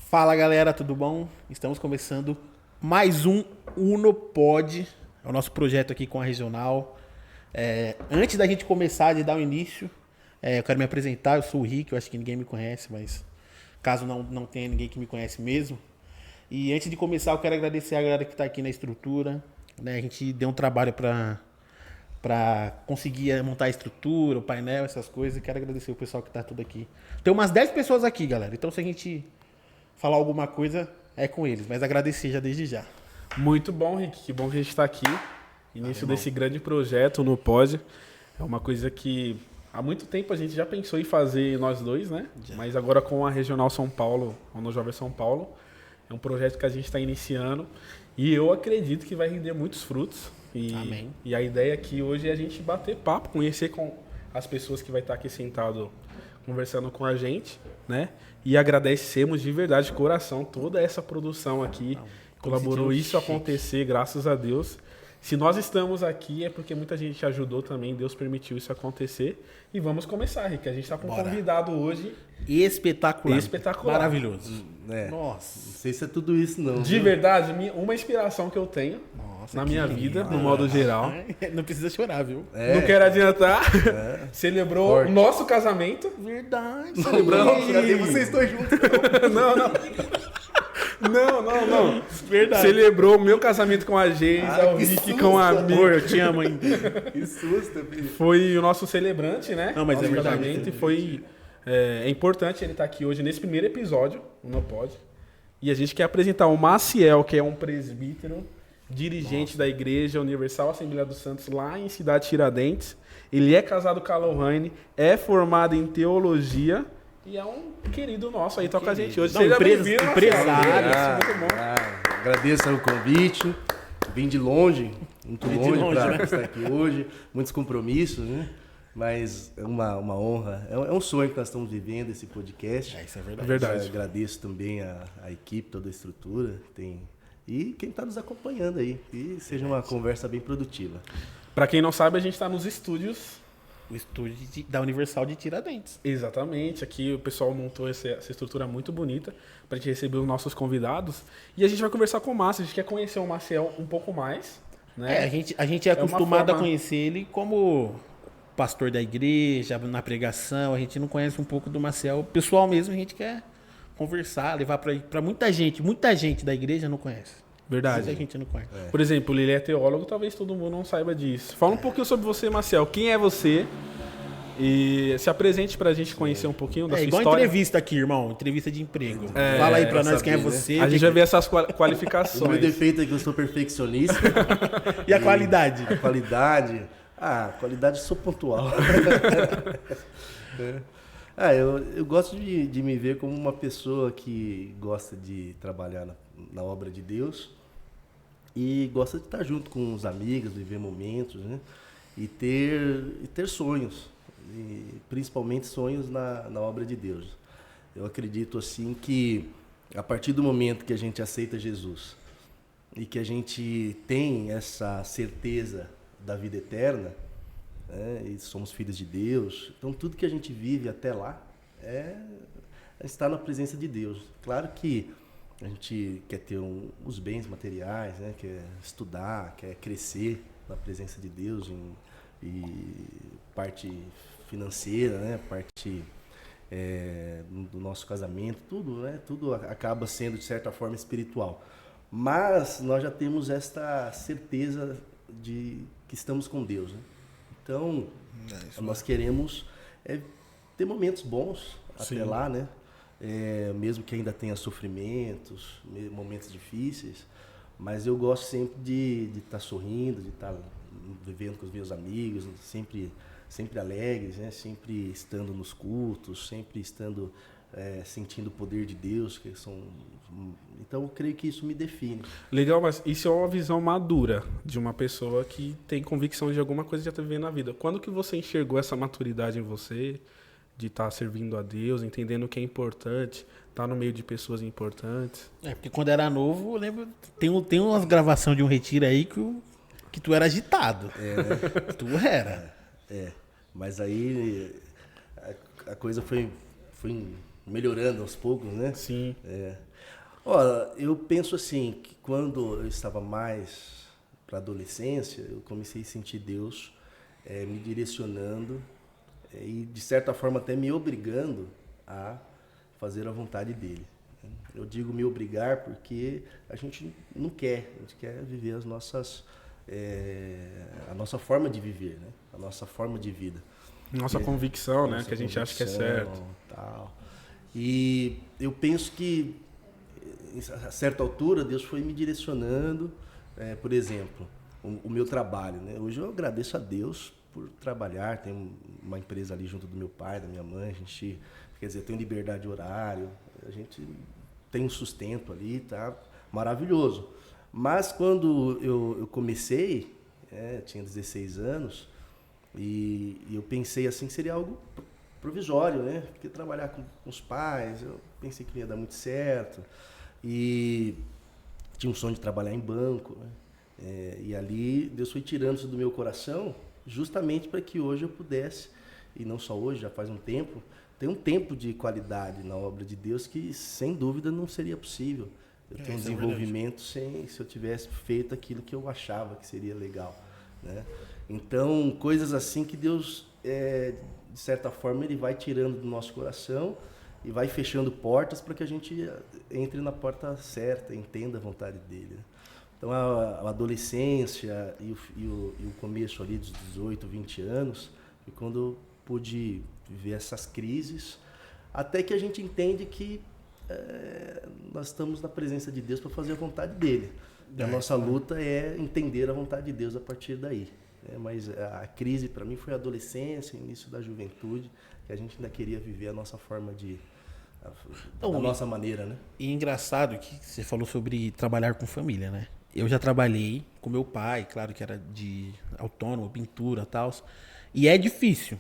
Fala galera, tudo bom? Estamos começando mais um UnoPod, é o nosso projeto aqui com a Regional. Antes da gente começar, de dar o início, eu quero me apresentar, eu sou o Rick, eu acho que ninguém me conhece, mas caso não tenha ninguém que me conhece mesmo. E antes de começar, eu quero agradecer a galera que está aqui na estrutura, né? A gente deu um trabalho para conseguir montar a estrutura, o painel, essas coisas, e quero agradecer o pessoal que está tudo aqui. Tem umas 10 pessoas aqui, galera, então se a gente falar alguma coisa, é com eles. Mas agradecer já desde já. Muito bom, Rick. Que bom que a gente está aqui. Início desse grande projeto no Pod. É uma coisa que há muito tempo a gente já pensou em fazer nós dois, né? Já. Mas agora com a Regional São Paulo, o No Jovem São Paulo, é um projeto que a gente está iniciando. E eu acredito que vai render muitos frutos. Amém. E a ideia aqui hoje é a gente bater papo, conhecer com as pessoas que vai estar aqui sentado conversando com a gente, né? E agradecemos de verdade, de coração, toda essa produção aqui. Colaborou isso acontecer, graças a Deus. Se nós estamos aqui é porque muita gente ajudou também, Deus permitiu isso acontecer. E vamos começar, Rick. A gente está com um convidado hoje. Espetacular. Espetacular. Maravilhoso. Nossa. Não sei se é tudo isso, não. De verdade, uma inspiração que eu tenho na minha vida, no modo geral. Não precisa chorar, viu? Não quero adiantar. Celebrou Forte. o nosso casamento. Verdade. Não, cadê vocês dois juntos? Não. Verdade. Celebrou o meu casamento com a Geisa, o que Rick susto, com a Amor, minha. eu te amo ainda. Que susto, filho. Foi o nosso celebrante, né? Não, mas nosso é verdade. casamento, e foi é importante ele estar aqui hoje nesse primeiro episódio, não pode. E a gente quer apresentar o Maciel, que é um presbítero, dirigente da Igreja Universal Assembleia dos Santos lá em Cidade Tiradentes. Ele é casado com a Lohane, é formado em teologia e é um querido nosso aí, toca com a gente hoje. Não, Seja bem-vindo, Maciel. empresário. Muito bom. Agradeço o convite. Vim de longe, muito Vim de longe, longe, para né? estar aqui hoje. Muitos compromissos, né? Mas é uma honra. É um sonho que nós estamos vivendo, esse podcast. Isso é verdade. Verdade. Eu agradeço também a equipe, toda a estrutura. E quem está nos acompanhando aí. Que seja uma conversa bem produtiva. Pra quem não sabe, a gente está nos estúdios. O estúdio da Universal de Tiradentes. Exatamente, aqui o pessoal montou essa estrutura muito bonita para a gente receber os nossos convidados. E a gente vai conversar com o Márcio, a gente quer conhecer o Maciel um pouco mais. Né? A gente é uma acostumado forma- a conhecer ele como pastor da igreja, na pregação. A gente não conhece um pouco do Marcel. O pessoal mesmo, a gente quer conversar, levar para muita gente. Muita gente da igreja não conhece. Verdade. Muita gente não conhece. Por exemplo, ele é teólogo, talvez todo mundo não saiba disso. Fala um pouquinho sobre você, Maciel. Quem é você? E se apresente pra gente conhecer um pouquinho da É sua igual história. entrevista aqui, irmão. Entrevista de emprego. Fala aí pra nós quem é saber, né? você. A gente vai ver essas O meu qualificações. defeito é que eu sou perfeccionista. E a qualidade. A qualidade. Qualidade eu sou pontual. Eu gosto de me ver como uma pessoa que gosta de trabalhar na obra de Deus e gosta de estar junto com os amigos, viver momentos, né? E ter sonhos, e principalmente sonhos na obra de Deus. Eu acredito assim que a partir do momento que a gente aceita Jesus e que a gente tem essa certeza da vida eterna, né, e somos filhos de Deus, então tudo que a gente vive até lá é estar na presença de Deus. Claro que a gente quer ter os bens materiais, né, quer estudar, quer crescer na presença de Deus e parte financeira, né, parte do nosso casamento, tudo, né, tudo acaba sendo de certa forma espiritual. Mas nós já temos esta certeza de que estamos com Deus, né? Então, nós queremos ter momentos bons Sim. até lá, né? Mesmo que ainda tenha sofrimentos, momentos difíceis, mas eu gosto sempre de estar sorrindo, de estar vivendo com os meus amigos, sempre alegres, né? Sempre estando nos cultos, sempre estando sentindo o poder de Deus, então eu creio que isso me define. Legal, mas isso é uma visão madura de uma pessoa que tem convicção de alguma coisa que já está vivendo na vida. Quando que você enxergou essa maturidade em você, de estar servindo a Deus, entendendo o que é importante, estar no meio de pessoas importantes? Porque quando era novo, eu lembro, tem umas gravações de um retiro aí que tu era agitado. Tu era. Mas aí a coisa foi melhorando aos poucos, né? Sim. Olha, eu penso assim, que quando eu estava mais para adolescência, eu comecei a sentir Deus me direcionando e, de certa forma, até me obrigando a fazer a vontade dele. Eu digo me obrigar porque a gente não quer, a gente quer viver a nossa forma de viver, né? A nossa forma de vida. Nossa convicção, né? Que a gente acha que é certo. Tal. E eu penso que, a certa altura, Deus foi me direcionando, por exemplo, o meu trabalho, né? Hoje eu agradeço a Deus por trabalhar, tenho uma empresa ali junto do meu pai, da minha mãe, a gente, quer dizer, tem liberdade de horário, a gente tem um sustento ali, tá maravilhoso. Mas quando eu comecei, tinha 16 anos, e eu pensei assim que seria algo provisório, né? Porque trabalhar com os pais, eu pensei que não ia dar muito certo. E tinha um sonho de trabalhar em banco, né? E ali Deus foi tirando isso do meu coração justamente para que hoje eu pudesse, e não só hoje, já faz um tempo, ter um tempo de qualidade na obra de Deus que sem dúvida não seria possível. Eu tenho um desenvolvimento se eu tivesse feito aquilo que eu achava que seria legal, né? Então, coisas assim que Deus, de certa forma, Ele vai tirando do nosso coração e vai fechando portas para que a gente entre na porta certa, entenda a vontade dele, né? Então, a adolescência e o começo ali dos 18, 20 anos, foi quando eu pude viver essas crises, até que a gente entende que nós estamos na presença de Deus para fazer a vontade dele. A nossa luta é entender a vontade de Deus a partir daí. Mas a crise para mim foi a adolescência, início da juventude, que a gente ainda queria viver a nossa forma da nossa maneira, né? E engraçado que você falou sobre trabalhar com família, né? Eu já trabalhei com meu pai, claro que era de autônomo, pintura e tal. E é difícil.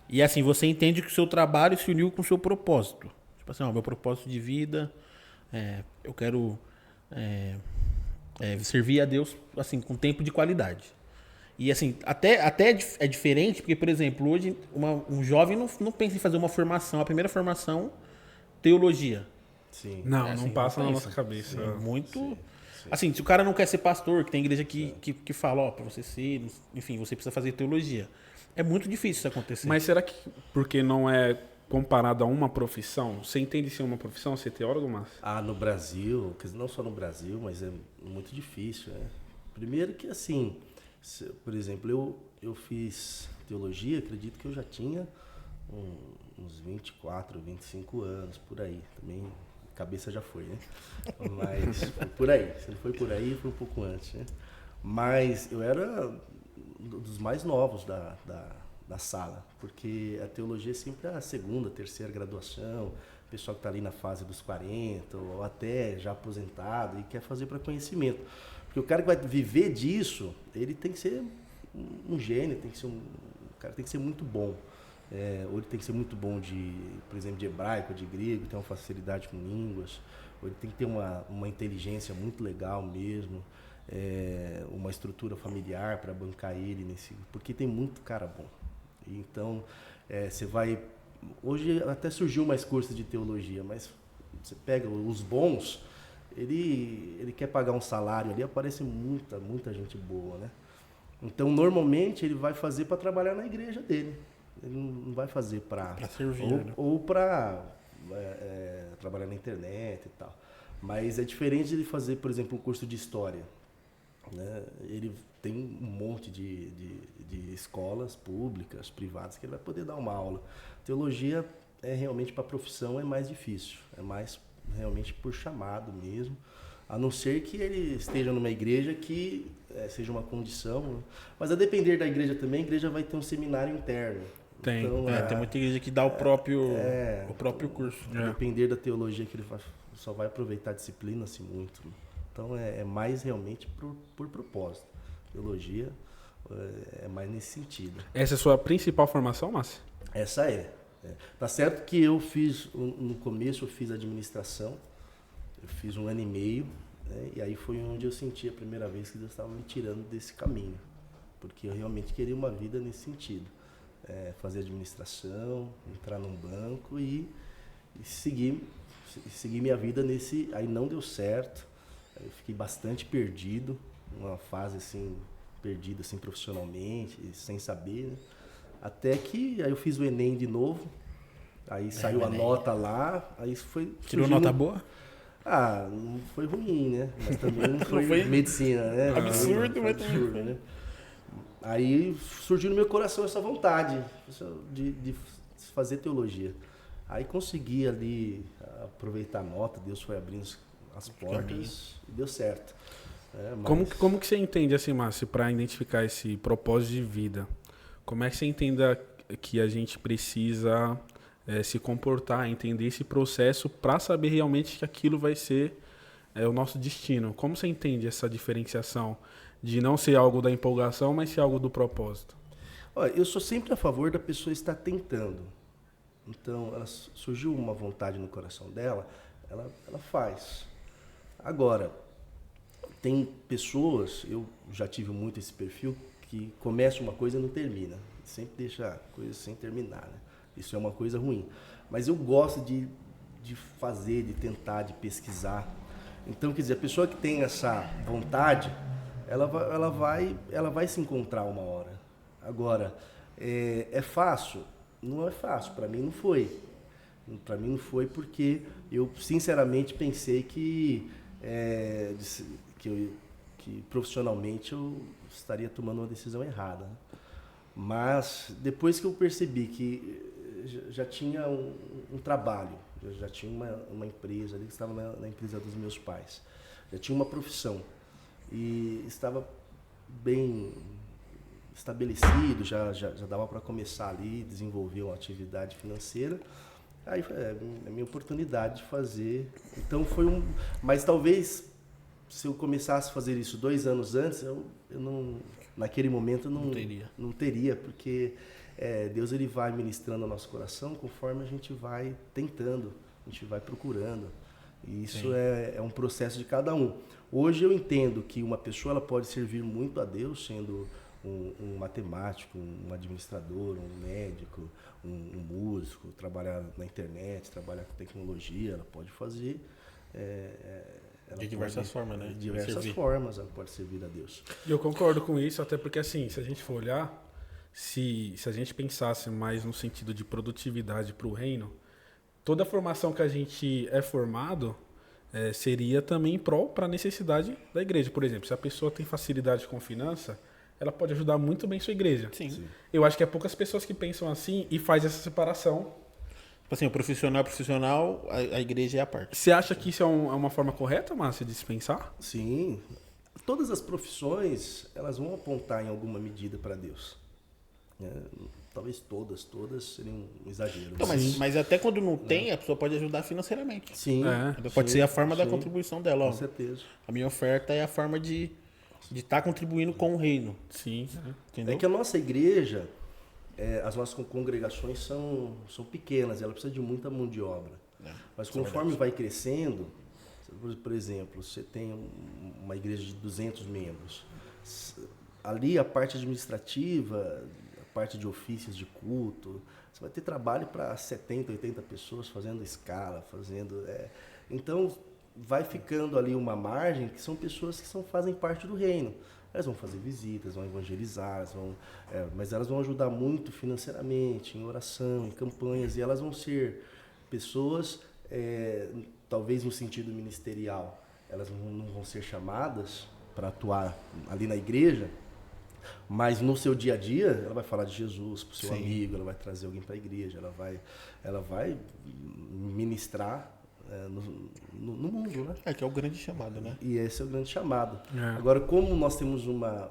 E assim, você entende que o seu trabalho se uniu com o seu propósito. Tipo assim, meu propósito de vida, eu quero servir a Deus assim, com tempo de qualidade. E assim, até é diferente, porque, por exemplo, hoje um jovem não pensa em fazer uma formação, a primeira formação, teologia. Sim. Não Assim, passa na não nossa cabeça. É muito. Sim. Assim, se o cara não quer ser pastor, que tem igreja que fala, pra você ser, enfim, você precisa fazer teologia. É muito difícil isso acontecer. Mas será que porque não é comparado a uma profissão? Você entende ser uma profissão, ser teólogo, Márcio? No Brasil, quer dizer, não só no Brasil, mas é muito difícil, né? Primeiro que, assim, por exemplo, eu fiz teologia, acredito que eu já tinha uns 24, 25 anos, por aí. Também, cabeça já foi, né? Mas foi por aí. Se não foi por aí, foi um pouco antes, né? Mas eu era dos mais novos da sala, porque a teologia é sempre a segunda, terceira graduação, o pessoal que está ali na fase dos 40, ou até já aposentado, e quer fazer para conhecimento. Porque o cara que vai viver disso, ele tem que ser um gênio, o cara tem que ser muito bom. Ou ele tem que ser muito bom por exemplo, de hebraico, de grego, ter uma facilidade com línguas, ou ele tem que ter uma inteligência muito legal mesmo, uma estrutura familiar para bancar ele porque tem muito cara bom. Então, você vai... Hoje até surgiu mais cursos de teologia, mas você pega os bons, ele quer pagar um salário ali, aparece muita gente boa, né? Então, normalmente, ele vai fazer para trabalhar na igreja dele. Ele não vai fazer para servir, ou para trabalhar na internet e tal. Mas é diferente de ele fazer, por exemplo, um curso de história, né? Ele tem um monte de escolas públicas, privadas, que ele vai poder dar uma aula. Teologia realmente para a profissão é mais difícil, é mais realmente por chamado mesmo, a não ser que ele esteja numa igreja que seja uma condição, né? Mas a depender da igreja também, a igreja vai ter um seminário interno. Tem. Então, tem muita igreja que dá o próprio curso. A depender da teologia que ele só vai aproveitar, disciplina-se muito. Então é mais realmente por propósito. Teologia é mais nesse sentido. Essa é a sua principal formação, Márcio? Essa é. Tá certo que eu fiz, no começo eu fiz administração, eu fiz 1 ano e meio, né? E aí foi onde eu senti a primeira vez que Deus estava me tirando desse caminho, porque eu realmente queria uma vida nesse sentido. Fazer administração, entrar num banco e e segui minha vida nesse... Aí não deu certo, aí eu fiquei bastante perdido, uma fase assim, perdida assim, profissionalmente, sem saber, né? Até que aí eu fiz o Enem de novo, aí saiu a nota lá, aí foi... Tirou nota boa? Ah, não foi ruim, né? Mas também não foi medicina, né? Absurdo, mas absurdo, né? Aí surgiu no meu coração essa vontade de fazer teologia. Aí consegui ali aproveitar a nota, Deus foi abrindo as portas e deu certo. Mas... Como que você entende, assim, Márcio, para identificar esse propósito de vida? Como é que você entende que a gente precisa se comportar, entender esse processo para saber realmente que aquilo vai ser o nosso destino? Como você entende essa diferenciação de não ser algo da empolgação, mas ser algo do propósito? Olha, eu sou sempre a favor da pessoa estar tentando. Então, surgiu uma vontade no coração dela, ela faz. Agora, tem pessoas, eu já tive muito esse perfil, que começa uma coisa e não termina. Sempre deixa a coisa sem terminar, né? Isso é uma coisa ruim. Mas eu gosto de fazer, de tentar, de pesquisar. Então, quer dizer, a pessoa que tem essa vontade, ela vai se encontrar uma hora. Agora, é fácil? Não é fácil. Para mim não foi. Para mim não foi porque eu, sinceramente, pensei que profissionalmente eu estaria tomando uma decisão errada. Mas depois que eu percebi que já tinha um trabalho, já tinha uma empresa ali, que estava na empresa dos meus pais, já tinha uma profissão e estava bem estabelecido, já dava para começar ali, desenvolver uma atividade financeira. Aí foi a minha oportunidade de fazer. Então mas talvez se eu começasse a fazer isso 2 anos antes, eu não, naquele momento não teria, porque Deus ele vai ministrando o nosso coração conforme a gente vai tentando, a gente vai procurando. E isso é um processo de cada um. Hoje eu entendo que uma pessoa ela pode servir muito a Deus sendo um matemático, um administrador, um médico, um músico, trabalhar na internet, trabalhar com tecnologia, ela pode fazer... de diversas formas, né? De diversas formas ela pode servir a Deus. E eu concordo com isso, até porque, assim, se a gente for olhar, se a gente pensasse mais no sentido de produtividade para o reino, toda a formação que a gente é formado seria também em prol para a necessidade da igreja. Por exemplo, se a pessoa tem facilidade com finança, ela pode ajudar muito bem sua igreja. Sim. Eu acho que é poucas pessoas que pensam assim e faz essa separação. Tipo assim, o profissional é profissional, a igreja é a parte. Você acha que isso é uma forma correta, Márcio, de se pensar? Sim. Todas as profissões, elas vão apontar em alguma medida para Deus. Talvez todas seriam um exagero. Então, mas até quando não tem, a pessoa pode ajudar financeiramente. Sim. Pode ser a forma da contribuição dela. Ó. Com certeza. A minha oferta é a forma de estar contribuindo com o reino. Sim. Entendeu? É que a nossa igreja, as nossas congregações são pequenas, ela precisa de muita mão de obra. Mas conforme vai crescendo, por exemplo, você tem uma igreja de 200 membros. Ali a parte administrativa, a parte de ofícios de culto, você vai ter trabalho para 70, 80 pessoas fazendo escala, então vai ficando ali uma margem que são pessoas que fazem parte do reino. Elas vão fazer visitas, vão evangelizar, mas elas vão ajudar muito financeiramente, em oração, em campanhas, e elas vão ser pessoas, talvez no sentido ministerial, elas não vão ser chamadas para atuar ali na igreja, mas no seu dia a dia, ela vai falar de Jesus para o seu amigo, ela vai trazer alguém para a igreja, ela vai ministrar no mundo, né? Que é o grande chamado, né? E esse é o grande chamado. Agora, como nós temos uma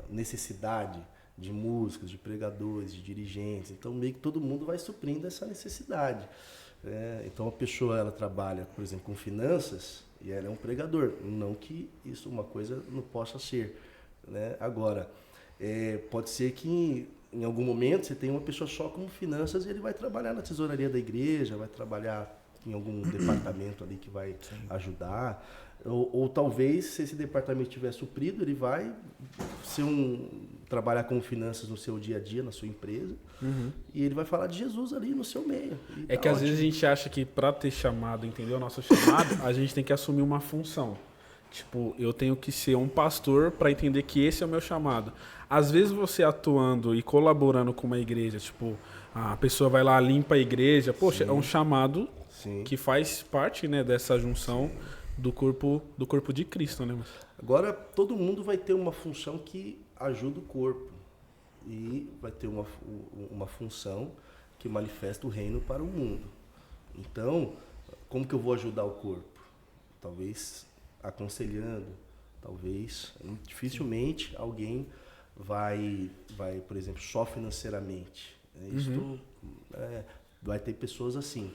necessidade de músicos, de pregadores, de dirigentes, então meio que todo mundo vai suprindo essa necessidade. Então a pessoa ela trabalha, por exemplo, com finanças e ela é um pregador. Não que isso uma coisa não possa ser, né? Agora, pode ser que em algum momento você tem uma pessoa só com finanças e ele vai trabalhar na tesouraria da igreja, vai trabalhar em algum departamento ali que vai ajudar. Ou talvez, se esse departamento estiver suprido, ele vai ser trabalhar com finanças no seu dia a dia, na sua empresa, e ele vai falar de Jesus ali no seu meio. É que às vezes a gente acha que para ter chamado, entender o nosso chamado, a gente tem que assumir uma função. Tipo, eu tenho que ser um pastor para entender que esse é o meu chamado. Às vezes você atuando e colaborando com uma igreja, tipo, a pessoa vai lá, limpa a igreja, poxa, é um chamado que faz parte, né, dessa junção do corpo de Cristo, né? Agora, todo mundo vai ter uma função que ajuda o corpo e vai ter uma função que manifesta o reino para o mundo. Então, como que eu vou ajudar o corpo? Talvez aconselhando, talvez, dificilmente alguém vai, por exemplo, só financeiramente. Isso vai ter pessoas assim,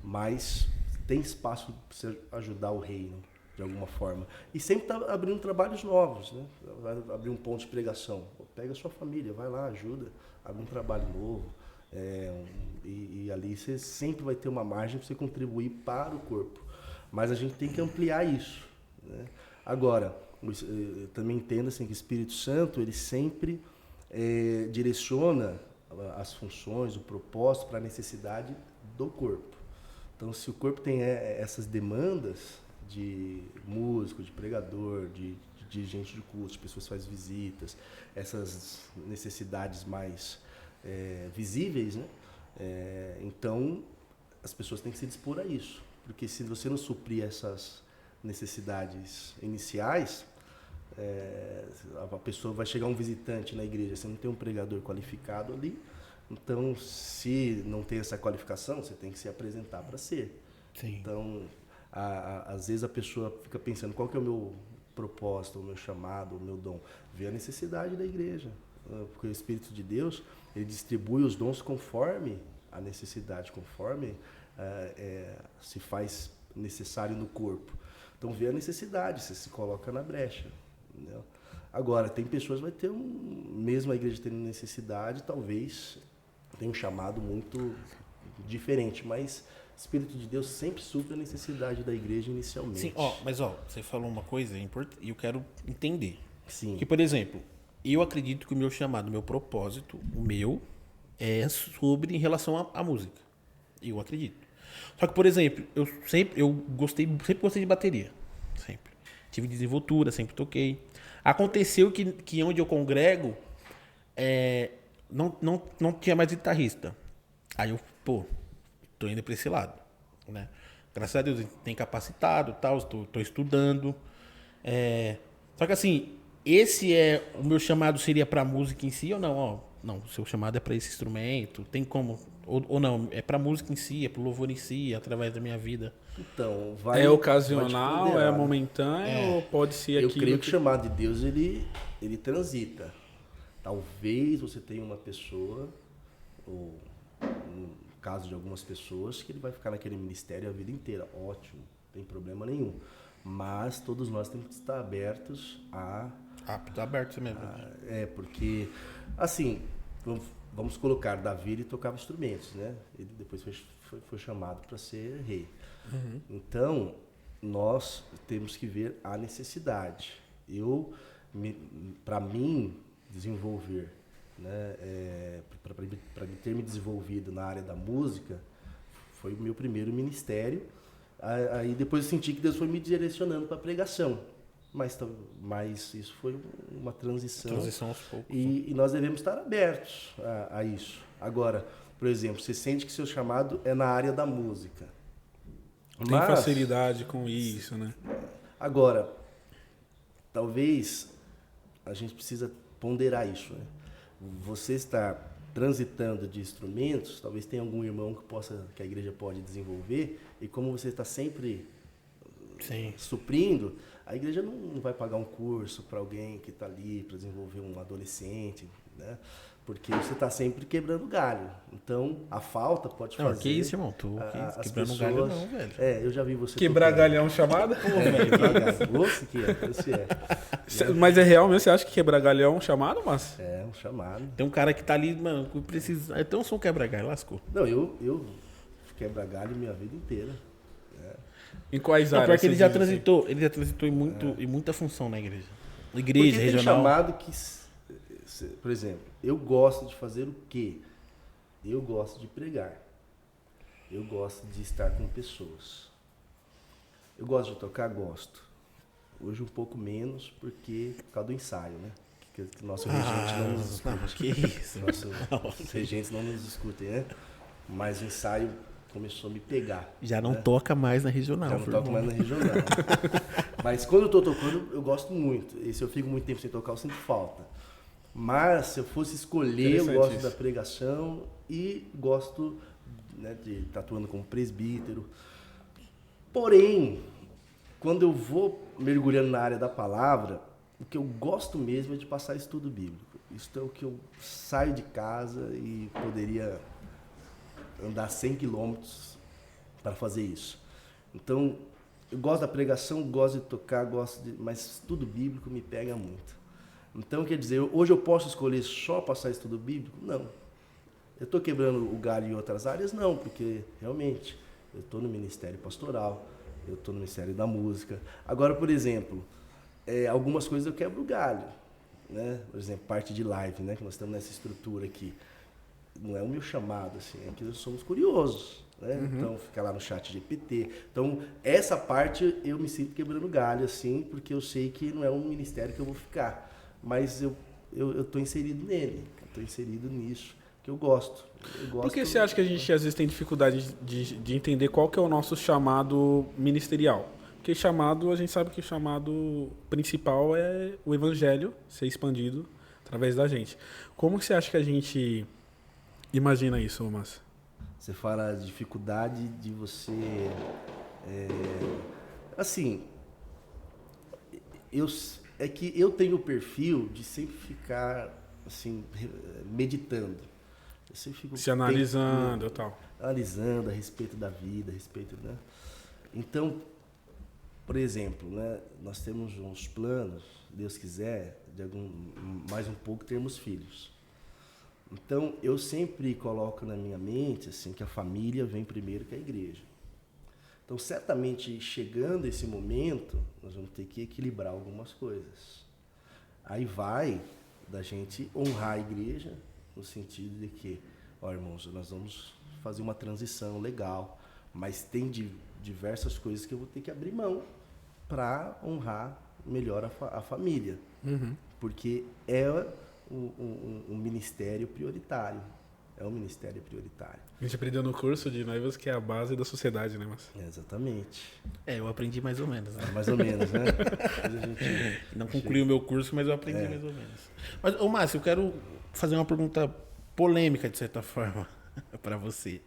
mas tem espaço para você ajudar o reino de alguma forma. E sempre está abrindo trabalhos novos, né? Vai abrir um ponto de pregação. Pega a sua família, vai lá, ajuda, abre um trabalho novo. E ali você sempre vai ter uma margem para você contribuir para o corpo. Mas a gente tem que ampliar isso, né? Agora, eu também entendo assim, que o Espírito Santo ele sempre direciona as funções, o propósito para a necessidade do corpo. Então, se o corpo tem essas demandas de músico, de pregador, de dirigente de culto, de pessoas que fazem visitas, essas necessidades mais visíveis, né? Então, as pessoas têm que se dispor a isso. Porque se você não suprir essas necessidades iniciais, a pessoa vai chegar um visitante na igreja, você não tem um pregador qualificado ali, então se não tem essa qualificação, você tem que se apresentar para ser. Sim. Então, às vezes a pessoa fica pensando qual que é o meu propósito, o meu chamado, o meu dom. Vê a necessidade da igreja, porque o Espírito de Deus, ele distribui os dons conforme a necessidade, conforme se faz necessário no corpo. Então vê a necessidade, você se coloca na brecha. Entendeu? Agora, tem pessoas que vai ter mesmo a igreja tendo necessidade, talvez tenha um chamado muito diferente, mas o Espírito de Deus sempre supre a necessidade da igreja inicialmente. Sim, mas você falou uma coisa importante e eu quero entender. Sim. Que, por exemplo, eu acredito que o meu chamado, o meu propósito, o meu, é sobre em relação à música. Eu acredito. Só que, por exemplo, eu sempre gostei de bateria. Sempre. Tive desenvoltura, sempre toquei. Aconteceu que onde eu congrego, não tinha mais guitarrista. Aí eu, tô indo para esse lado, né? Graças a Deus, tem capacitado, tal, tô estudando. Só que assim, o meu chamado seria para música em si ou não? Não, o seu chamado é para esse instrumento, tem como... Ou não, é pra música em si, é pro louvor em si, através da minha vida. Então, é ocasional, é momentâneo, ou pode ser aquilo? Eu creio que o chamado de Deus, ele transita. Talvez você tenha uma pessoa, ou no caso de algumas pessoas, que ele vai ficar naquele ministério a vida inteira. Ótimo, não tem problema nenhum. Mas todos nós temos que estar abertos a... Tá aberto mesmo. Porque, assim... Vamos colocar, Davi, ele tocava instrumentos, né? Ele depois foi chamado para ser rei. Uhum. Então, nós temos que ver a necessidade. Para mim, desenvolver, né? Para ter me desenvolvido na área da música, foi o meu primeiro ministério. Aí depois eu senti que Deus foi me direcionando para a pregação. Mas isso foi uma transição aos poucos. E nós devemos estar abertos a isso. Agora, por exemplo, você sente que seu chamado é na área da música. Tem facilidade com isso, né? Agora, talvez a gente precisa ponderar isso, né? Você está transitando de instrumentos, talvez tenha algum irmão que a igreja pode desenvolver, e como você está sempre suprindo, a igreja não vai pagar um curso para alguém que está ali para desenvolver um adolescente, né? Porque você está sempre quebrando galho. Então, a falta pode fazer... Que isso, irmão? Quebrando galho não, velho. Eu já vi você quebrar galho é um chamado? Você é. Mas é real mesmo? Você acha que quebrar galho é um chamado, mas? É, um chamado. Tem um cara que tá ali, mano, que precisa... Então eu sou um quebra-galho, lascou. Não, eu quebra galho minha vida inteira. Em quais áreas? Porque ele já transitou em muita função na igreja. Igreja, porque regional. Tem chamado que Por exemplo, eu gosto de fazer o quê? Eu gosto de pregar. Eu gosto de estar com pessoas. Eu gosto de tocar? Gosto. Hoje um pouco menos, porque por causa do ensaio, né? Que nosso regente não nos escute. Não, que isso. Nossos regentes não nos escutem, né? Mas o ensaio começou a me pegar. Já não né? toca mais na regional. Já não toco mais na regional. Mas quando eu tô tocando, eu gosto muito. E se eu fico muito tempo sem tocar, eu sinto falta. Mas se eu fosse escolher, eu gosto da pregação e gosto, né, de estar atuando como presbítero. Porém, quando eu vou mergulhando na área da palavra, o que eu gosto mesmo é de passar estudo bíblico. Isso é o que eu saio de casa e poderia andar 100 quilômetros para fazer isso. Então, eu gosto da pregação, gosto de tocar, mas estudo bíblico me pega muito. Então, quer dizer, hoje eu posso escolher só passar estudo bíblico? Não. Eu estou quebrando o galho em outras áreas? Não, porque realmente eu estou no ministério pastoral, eu estou no ministério da música. Agora, por exemplo, algumas coisas eu quebro o galho. Né? Por exemplo, parte de live, né? Que nós estamos nessa estrutura aqui. Não é o meu chamado, assim, é que nós somos curiosos. Né? Uhum. Então, ficar lá no chat GPT. Então, essa parte eu me sinto quebrando galho, assim, porque eu sei que não é um ministério que eu vou ficar. Mas eu estou inserido nele, estou inserido nisso, que eu gosto. Por que você acha que a gente às vezes tem dificuldade de entender qual que é o nosso chamado ministerial? Porque chamado, a gente sabe que o chamado principal é o evangelho ser expandido através da gente. Como você acha que a gente imagina isso, Márcio? Você fala a dificuldade de você... assim, é que eu tenho o perfil de sempre ficar assim, meditando. Eu sempre fico se analisando e tal. Analisando a respeito da vida, a respeito, né? Então, por exemplo, né, nós temos uns planos, Deus quiser, mais um pouco termos filhos. Então, eu sempre coloco na minha mente assim, que a família vem primeiro que a igreja. Então, certamente, chegando esse momento, nós vamos ter que equilibrar algumas coisas. Aí vai da gente honrar a igreja, no sentido de que, ó, irmãos, nós vamos fazer uma transição legal, mas tem diversas coisas que eu vou ter que abrir mão para honrar melhor a família. Uhum. Porque é um ministério prioritário. É um ministério prioritário. A gente aprendeu no curso de noivas que é a base da sociedade, né, Márcio? Exatamente. Eu aprendi mais ou menos, né? Mais ou menos, né? Não concluí o meu curso, mas eu aprendi mais ou menos. Mas, ô Márcio, eu quero fazer uma pergunta polêmica, de certa forma, para você.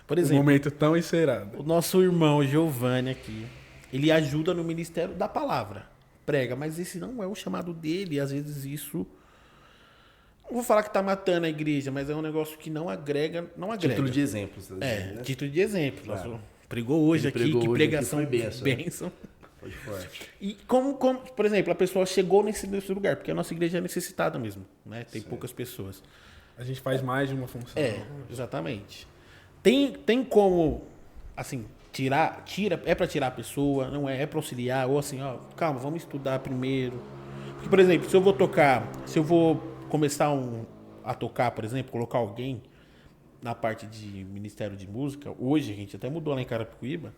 Por exemplo, um momento tão encerado. O nosso irmão Giovanni aqui, ele ajuda no ministério da palavra, prega, mas esse não é o chamado dele, e às vezes isso... Não vou falar que tá matando a igreja, mas é um negócio que não agrega. Título de exemplo. Né? Título de exemplo. Claro. Pregou hoje aqui, que pregação aqui foi bênção. Foi forte. E como, por exemplo, a pessoa chegou nesse lugar, porque a nossa igreja é necessitada mesmo, né? Tem poucas pessoas. A gente faz mais de uma função. Exatamente. Tem como, assim, é para tirar a pessoa, não é para auxiliar, ou assim, ó, calma, vamos estudar primeiro. Porque, por exemplo, se eu vou começar a tocar, por exemplo, colocar alguém na parte de Ministério de Música, hoje a gente até mudou lá em Carapicuíba,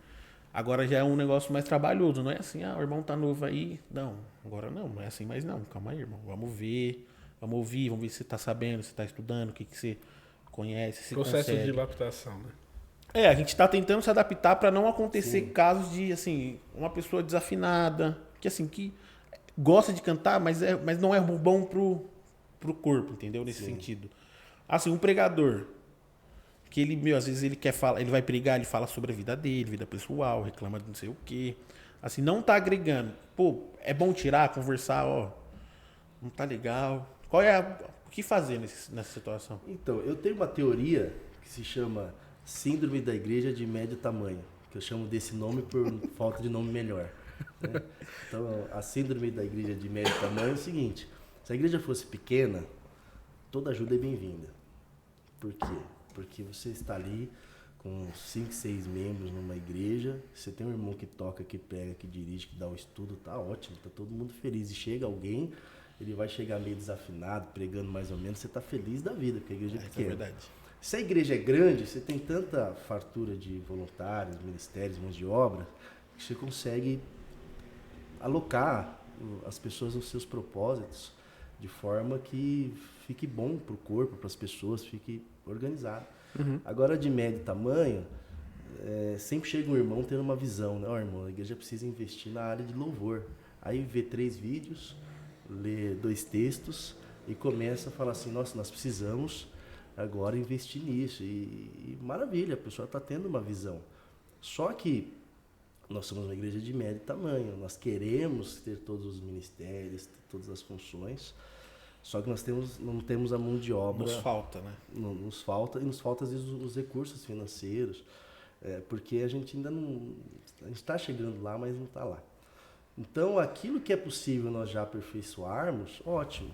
agora já é um negócio mais trabalhoso, não é assim, o irmão tá novo aí, não, agora não é assim, mas não, calma aí, irmão, vamos ver, vamos ouvir, vamos ver se você tá sabendo, se tá estudando, o que você conhece, se processo consegue. de adaptação, né? A gente tá tentando se adaptar para não acontecer casos de, assim, uma pessoa desafinada, que assim, que gosta de cantar, mas não é bom pro corpo, entendeu? Nesse sentido. Assim, um pregador, que ele, às vezes ele quer falar, ele vai pregar, ele fala sobre a vida dele, vida pessoal, reclama de não sei o quê. Assim, não tá agregando. Pô, é bom tirar, conversar, ó, não tá legal. O que fazer nessa situação? Então, eu tenho uma teoria que se chama Síndrome da Igreja de Médio Tamanho, que eu chamo desse nome por falta de nome melhor. Né? Então, a Síndrome da Igreja de Médio Tamanho é o seguinte: se a igreja fosse pequena, toda ajuda é bem-vinda. Por quê? Porque você está ali com 5, 6 membros numa igreja, você tem um irmão que toca, que prega, que dirige, que dá o estudo, tá ótimo, tá todo mundo feliz. E chega alguém ele vai chegar meio desafinado, pregando mais ou menos, você está feliz da vida, porque a igreja é Isso é pequena. verdade. Se a igreja é grande, você tem tanta fartura de voluntários, ministérios, mãos de obra, que você consegue alocar as pessoas nos seus propósitos de forma que fique bom para o corpo, para as pessoas, fique organizado. Agora, de médio tamanho, sempre chega um irmão tendo uma visão, né? Ó, irmão, a igreja precisa investir na área de louvor. Aí vê 3 vídeos, lê 2 textos e começa a falar assim, nossa, nós precisamos agora investir nisso. E maravilha, a pessoa está tendo uma visão. Só que nós somos uma igreja de médio tamanho, nós queremos ter todos os ministérios, todas as funções, só que nós não temos a mão de obra. Nos falta, né? Nos falta, e nos falta às vezes os recursos financeiros, porque a gente ainda não... A gente está chegando lá, mas não está lá. Então, aquilo que é possível nós já aperfeiçoarmos, ótimo.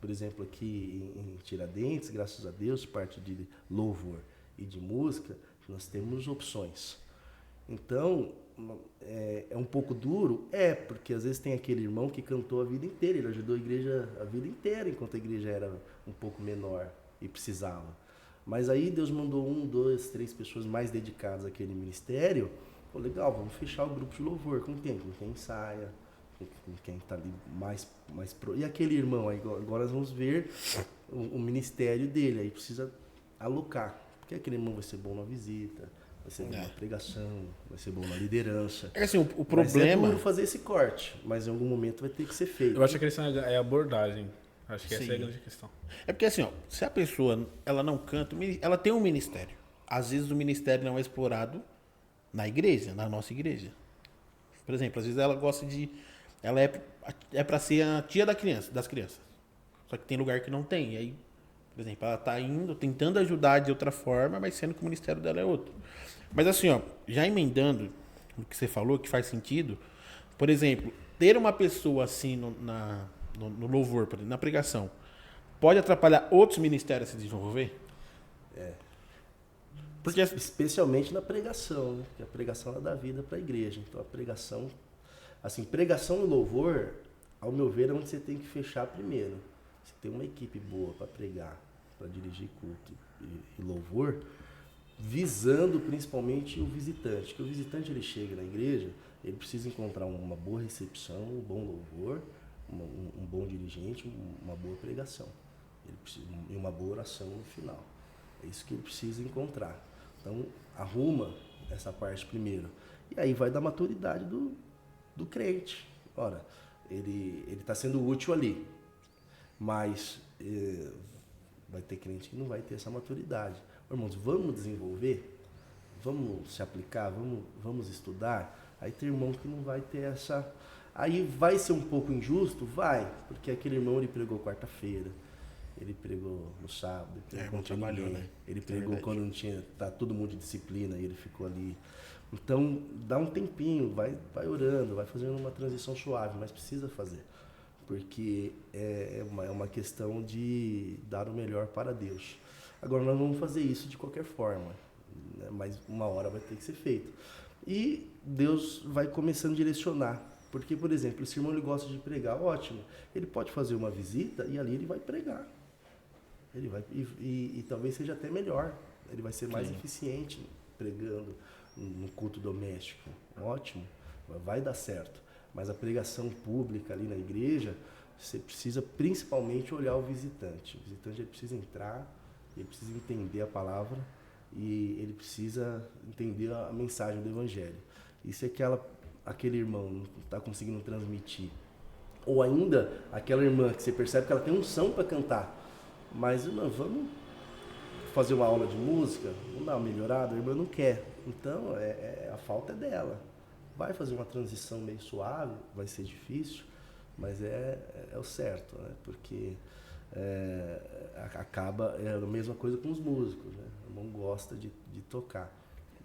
Por exemplo, aqui em Tiradentes, graças a Deus, parte de louvor e de música, nós temos opções. Então, é um pouco duro? Porque às vezes tem aquele irmão que cantou a vida inteira, ele ajudou a igreja a vida inteira, enquanto a igreja era um pouco menor e precisava. Mas aí Deus mandou 1, 2, 3 pessoas mais dedicadas àquele ministério. Pô, legal, vamos fechar o grupo de louvor. Com quem? Com quem ensaia, com quem está ali mais pro... E aquele irmão, aí, agora nós vamos ver o ministério dele, aí precisa alocar. Porque aquele irmão vai ser bom na visita, vai ser bom na pregação, vai ser bom na liderança. Assim, o problema... Mas é duro fazer esse corte, mas em algum momento vai ter que ser feito. Eu acho que a questão é a abordagem. Acho que essa é a grande questão. É porque assim, ó, se a pessoa ela não canta, ela tem um ministério. Às vezes o ministério não é explorado na igreja, na nossa igreja. Por exemplo, às vezes ela gosta de... Ela é para ser a tia das crianças. Só que tem lugar que não tem. E aí, por exemplo, ela tá indo, tentando ajudar de outra forma, mas sendo que o ministério dela é outro. Mas assim, ó, já emendando o que você falou, que faz sentido, por exemplo, ter uma pessoa assim no louvor, por exemplo, na pregação, pode atrapalhar outros ministérios a se desenvolver? Porque especialmente na pregação, né? Porque a pregação ela dá vida para a igreja. Então a pregação, assim, pregação e louvor, ao meu ver, é onde você tem que fechar primeiro. Você tem uma equipe boa para pregar, para dirigir culto e louvor, visando principalmente o visitante. Que o visitante ele chega na igreja, ele precisa encontrar uma boa recepção, um bom louvor, um bom dirigente, uma boa pregação. Ele precisa e uma boa oração no final. É isso que ele precisa encontrar. Então, arruma essa parte primeiro. E aí vai da maturidade do crente. Ora, ele está sendo útil ali, mas vai ter crente que não vai ter essa maturidade. Irmãos, vamos desenvolver? Vamos se aplicar? Vamos estudar? Aí tem irmão que não vai ter essa... Aí vai ser um pouco injusto? Vai, porque aquele irmão ele pregou quarta-feira, ele pregou no sábado, ele pregou quando tinha ninguém, né? Ele pregou quando não tinha, tá todo mundo de disciplina e ele ficou ali. Então, dá um tempinho, vai orando, vai fazendo uma transição suave, mas precisa fazer, porque é uma questão de dar o melhor para Deus. Agora, nós vamos fazer isso de qualquer forma, né? Mas uma hora vai ter que ser feito. E Deus vai começando a direcionar. Porque, por exemplo, esse irmão ele gosta de pregar, ótimo. Ele pode fazer uma visita e ali ele vai pregar. Ele vai, e talvez seja até melhor. Ele vai ser mais eficiente pregando no culto doméstico. Ótimo, vai dar certo. Mas a pregação pública ali na igreja, você precisa principalmente olhar o visitante. O visitante ele precisa entrar, ele precisa entender a palavra e ele precisa entender a mensagem do evangelho. Isso é aquele irmão não está conseguindo transmitir. Ou ainda, aquela irmã que você percebe que ela tem unção para cantar. Mas, irmã, vamos fazer uma aula de música? Vamos dar uma melhorada? A irmã não quer. Então, a falta é dela. Vai fazer uma transição meio suave, vai ser difícil, mas é o certo, né? Porque acaba, é a mesma coisa com os músicos, né? O irmão gosta de tocar,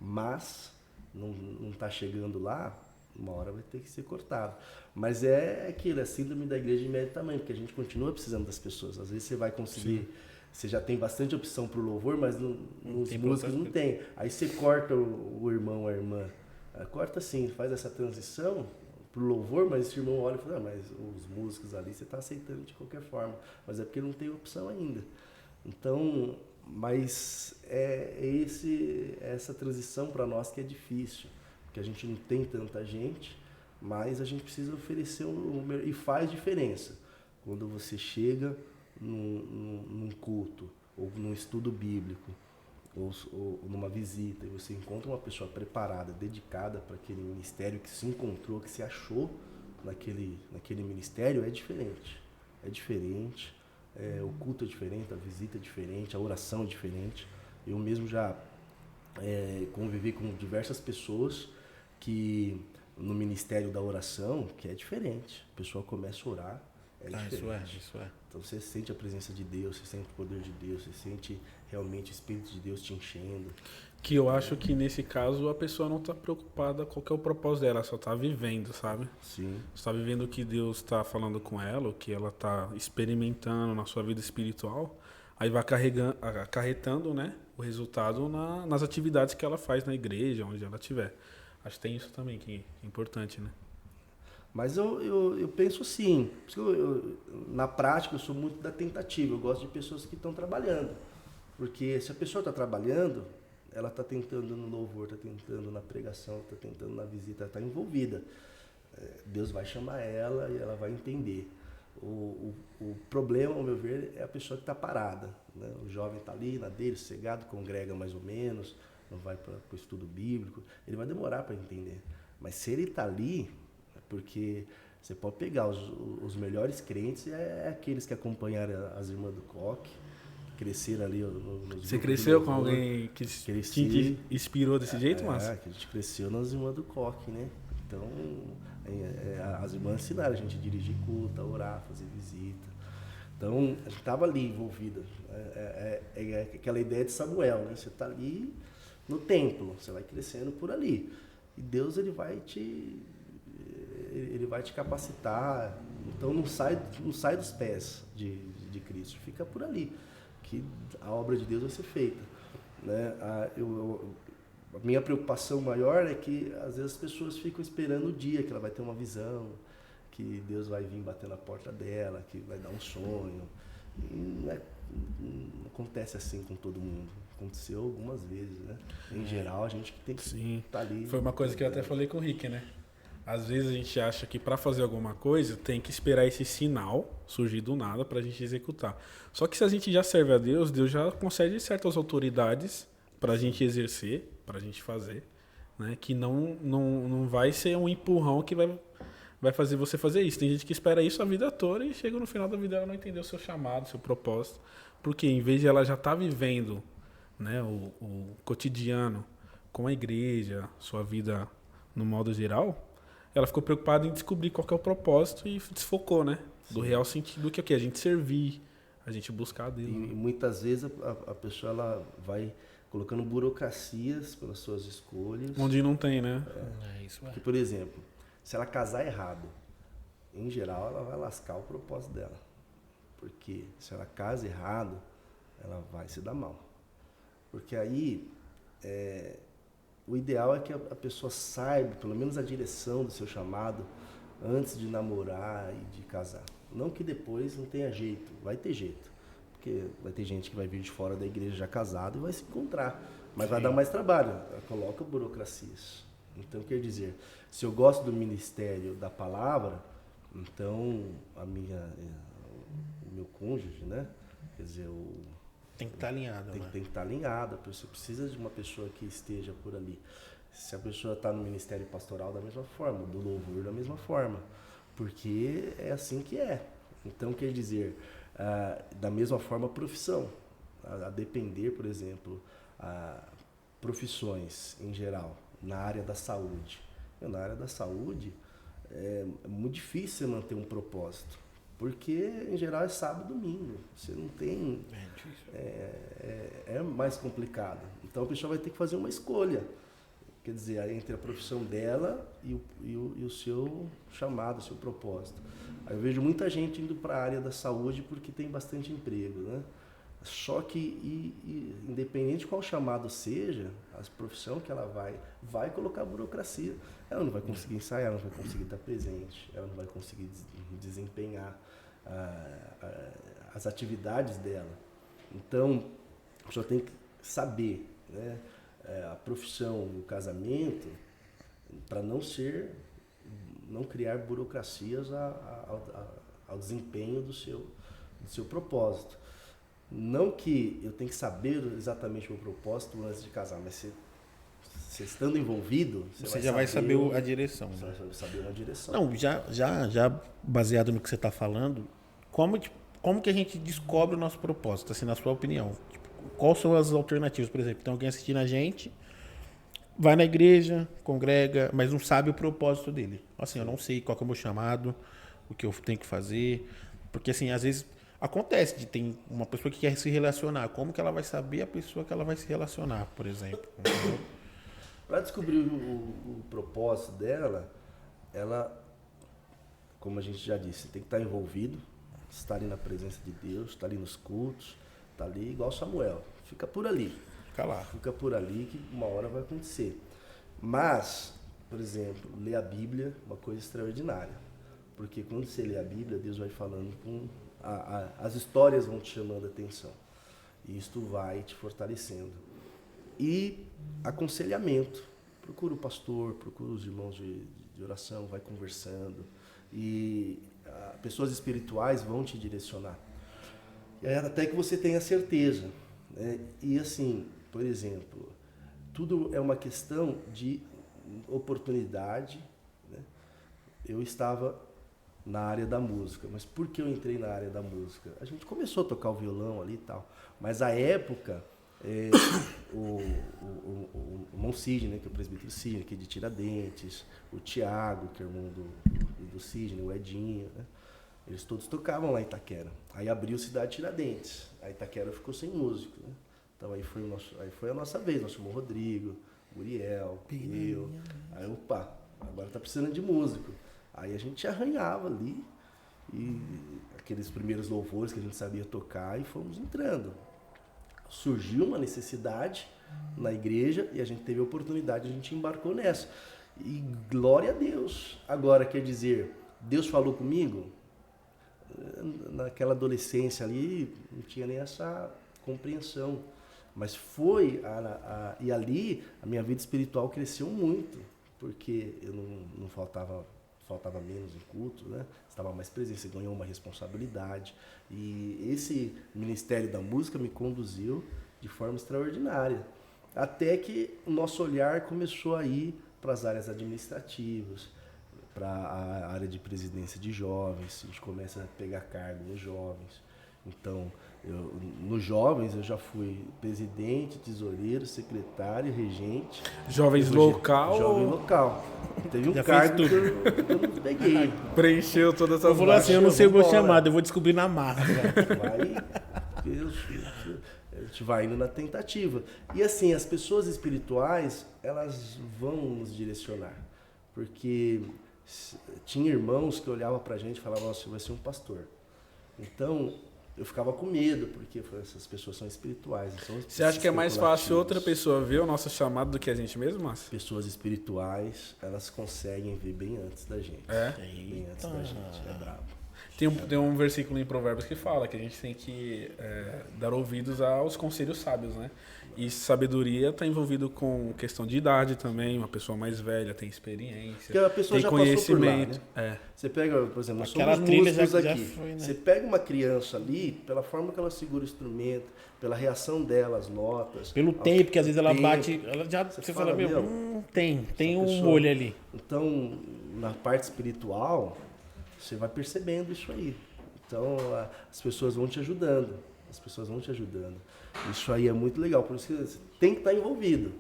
mas não está chegando lá, uma hora vai ter que ser cortado. Mas é aquilo, é a síndrome da igreja de médio tamanho, porque a gente continua precisando das pessoas. Às vezes você vai conseguir, você já tem bastante opção para o louvor, mas nos músicos não tem. Aí você corta o irmão, a irmã. Corta assim, faz essa transição, pro louvor, mas esse irmão olha e fala, mas os músicos ali você está aceitando de qualquer forma. Mas é porque não tem opção ainda. Então, mas essa transição para nós que é difícil, porque a gente não tem tanta gente, mas a gente precisa oferecer e faz diferença. Quando você chega num culto, ou num estudo bíblico, ou numa visita, e você encontra uma pessoa preparada, dedicada para aquele ministério, que se encontrou, que se achou naquele ministério, é diferente. É diferente, o culto é diferente, a visita é diferente, a oração é diferente. Eu mesmo já convivi com diversas pessoas que no ministério da oração, que é diferente. A pessoa começa a orar, diferente. Isso é. Então você sente a presença de Deus, você sente o poder de Deus, você sente realmente o Espírito de Deus te enchendo. Que eu acho que nesse caso a pessoa não está preocupada com qual que é o propósito dela, ela só está vivendo, sabe? Sim. Está vivendo o que Deus está falando com ela, o que ela está experimentando na sua vida espiritual, aí vai acarretando, né, o resultado nas atividades que ela faz na igreja, onde ela estiver. Acho que tem isso também que é importante, né? Mas eu penso sim. Na prática, eu sou muito da tentativa. Eu gosto de pessoas que estão trabalhando. Porque se a pessoa está trabalhando, ela está tentando no louvor, está tentando na pregação, está tentando na visita, está envolvida. Deus vai chamar ela e ela vai entender. O problema, ao meu ver, é a pessoa que está parada. Né? O jovem está ali, na dele, sossegado, congrega mais ou menos, não vai para o estudo bíblico. Ele vai demorar para entender. Mas se ele está ali... Porque você pode pegar os melhores crentes, aqueles que acompanharam as irmãs do Coque, que cresceram ali nos Você cresceu com alguém que te inspirou desse jeito, Márcio? Que a gente cresceu nas irmãs do Coque, né? Então, as irmãs ensinaram a gente a dirigir culto, a orar, fazer visita. Então, a gente estava ali envolvida. É aquela ideia de Samuel, né? Você está ali no templo, você vai crescendo por ali. E Deus, ele vai te capacitar. Então não sai dos pés de Cristo, fica por ali que a obra de Deus vai ser feita, né? A minha preocupação maior é que às vezes as pessoas ficam esperando o dia que ela vai ter uma visão, que Deus vai vir bater na porta dela, que vai dar um sonho. E não acontece assim com todo mundo. Aconteceu algumas vezes, né? Em geral, a gente que tem que estar ali. Foi uma coisa que eu até falei com o Rick, né? Às vezes a gente acha que para fazer alguma coisa tem que esperar esse sinal surgir do nada para a gente executar. Só que se a gente já serve a Deus, Deus já concede certas autoridades para a gente exercer, para a gente fazer, né? Que não vai ser um empurrão que vai fazer você fazer isso. Tem gente que espera isso a vida toda e chega no final da vida ela não entendeu o seu chamado, o seu propósito. Porque em vez de ela já estar vivendo, né, o cotidiano com a igreja, sua vida no modo geral, ela ficou preocupada em descobrir qual que é o propósito e desfocou, né? Do real sentido que é o quê? A gente servir, a gente buscar a Deus. E muitas vezes a pessoa ela vai colocando burocracias pelas suas escolhas. Onde não tem, né? Porque, por exemplo, se ela casar errado, em geral ela vai lascar o propósito dela. Porque se ela casa errado, ela vai se dar mal. Porque aí... O ideal é que a pessoa saiba, pelo menos a direção do seu chamado, antes de namorar e de casar. Não que depois não tenha jeito, vai ter jeito. Porque vai ter gente que vai vir de fora da igreja já casado e vai se encontrar. Mas vai dar mais trabalho, ela coloca burocracias. Então, quer dizer, se eu gosto do ministério da palavra, então o meu cônjuge, né? Quer dizer, tem que estar alinhado. Tem que estar alinhado. Você precisa de uma pessoa que esteja por ali. Se a pessoa está no ministério pastoral, da mesma forma. Do louvor, da mesma forma. Porque é assim que é. Então, quer dizer, da mesma forma, a profissão. A depender, por exemplo, profissões em geral, na área da saúde. Na área da saúde, é muito difícil manter um propósito. Porque, em geral, é sábado e domingo. Você não tem... É mais complicado. Então, a pessoa vai ter que fazer uma escolha. Quer dizer, entre a profissão dela e o seu chamado, o seu propósito. Aí eu vejo muita gente indo para a área da saúde porque tem bastante emprego, né? Só que, independente de qual chamado seja, a profissão que ela vai colocar burocracia. Ela não vai conseguir ensaiar, ela não vai conseguir estar presente, ela não vai conseguir desempenhar as atividades dela. Então, a pessoa tem que saber, né, a profissão no casamento para não criar burocracias ao desempenho do seu propósito. Não que eu tenho que saber exatamente o meu propósito antes de casar, mas você estando envolvido, você já vai saber a direção. Você vai saber uma direção. Não, já baseado no que você está falando, como que a gente descobre o nosso propósito, assim, na sua opinião? Tipo, quais são as alternativas? Por exemplo, tem alguém assistindo a gente, vai na igreja, congrega, mas não sabe o propósito dele. Assim, eu não sei qual que é o meu chamado, o que eu tenho que fazer, porque assim, às vezes acontece de tem uma pessoa que quer se relacionar, como que ela vai saber a pessoa que ela vai se relacionar, por exemplo? Para descobrir o propósito dela, ela, como a gente já disse, tem que estar envolvido, estar ali na presença de Deus, estar ali nos cultos, estar ali igual Samuel, fica por ali. Fica lá. Fica por ali que uma hora vai acontecer. Mas, por exemplo, ler a Bíblia é uma coisa extraordinária. Porque quando você lê a Bíblia, Deus vai falando as histórias vão te chamando a atenção. E isto vai te fortalecendo. E aconselhamento. Procura o pastor, procura os irmãos de oração, vai conversando. E pessoas espirituais vão te direcionar. E até que você tenha certeza. Né? E assim, por exemplo, tudo é uma questão de oportunidade. Né? Eu estava na área da música, mas por que eu entrei na área da música? A gente começou a tocar o violão ali e tal, mas a época, o irmão Sidney, né, que é o presbítero Sidney, aqui de Tiradentes, o Tiago, que é irmão do Sidney, o Edinho, né? Eles todos tocavam lá em Itaquera. Aí abriu Cidade Tiradentes, a Itaquera ficou sem músico, né? Então aí foi a nossa vez, nós chamamos o Rodrigo, Muriel, eu. Aí, opa, agora tá precisando de músico. Aí a gente arranhava ali, e aqueles primeiros louvores que a gente sabia tocar, e fomos entrando. Surgiu uma necessidade na igreja e a gente teve a oportunidade, a gente embarcou nessa. E glória a Deus. Agora, quer dizer, Deus falou comigo? Naquela adolescência ali, não tinha nem essa compreensão. Mas e ali a minha vida espiritual cresceu muito, porque eu não faltava menos em culto, né? Estava mais presente, você ganhou uma responsabilidade. E esse ministério da música me conduziu de forma extraordinária. Até que o nosso olhar começou a ir para as áreas administrativas, para a área de presidência de jovens, a gente começa a pegar cargo nos jovens. Então, nos jovens eu já fui presidente, tesoureiro, secretário, regente. Jovens local? Jovem local. Teve um Já cargo fez que eu não peguei. Preencheu todas Eu as vou assim, eu não sei o meu vambora. chamado, eu vou descobrir na marra. A gente vai indo na tentativa. E assim, as pessoas espirituais, elas vão nos direcionar. Porque tinha irmãos que olhavam pra gente e falavam, você vai ser um pastor. Então, eu ficava com medo, porque essas pessoas são espirituais. Você acha que é mais fácil outra pessoa ver o nosso chamado do que a gente mesmo, Márcio? Pessoas espirituais, elas conseguem ver bem antes da gente. É? Bem antes da gente, é brabo. Tem um versículo em Provérbios que fala que a gente tem que dar ouvidos aos conselhos sábios, né? E sabedoria está envolvido com questão de idade também, uma pessoa mais velha tem experiência, Porque a pessoa tem já conhecimento. passou por lá, né? Você pega, por exemplo, nós Aquela somos trilha músicos já aqui. foi, né? Você pega uma criança ali, pela forma que ela segura o instrumento, pela reação dela, as notas. Pelo tempo que às vezes ela tempo. bate, ela já, você fala, tem um pessoa- olho ali. Então, na parte espiritual, você vai percebendo isso aí. Então, as pessoas vão te ajudando. Isso aí é muito legal. Por isso que você tem que estar envolvido.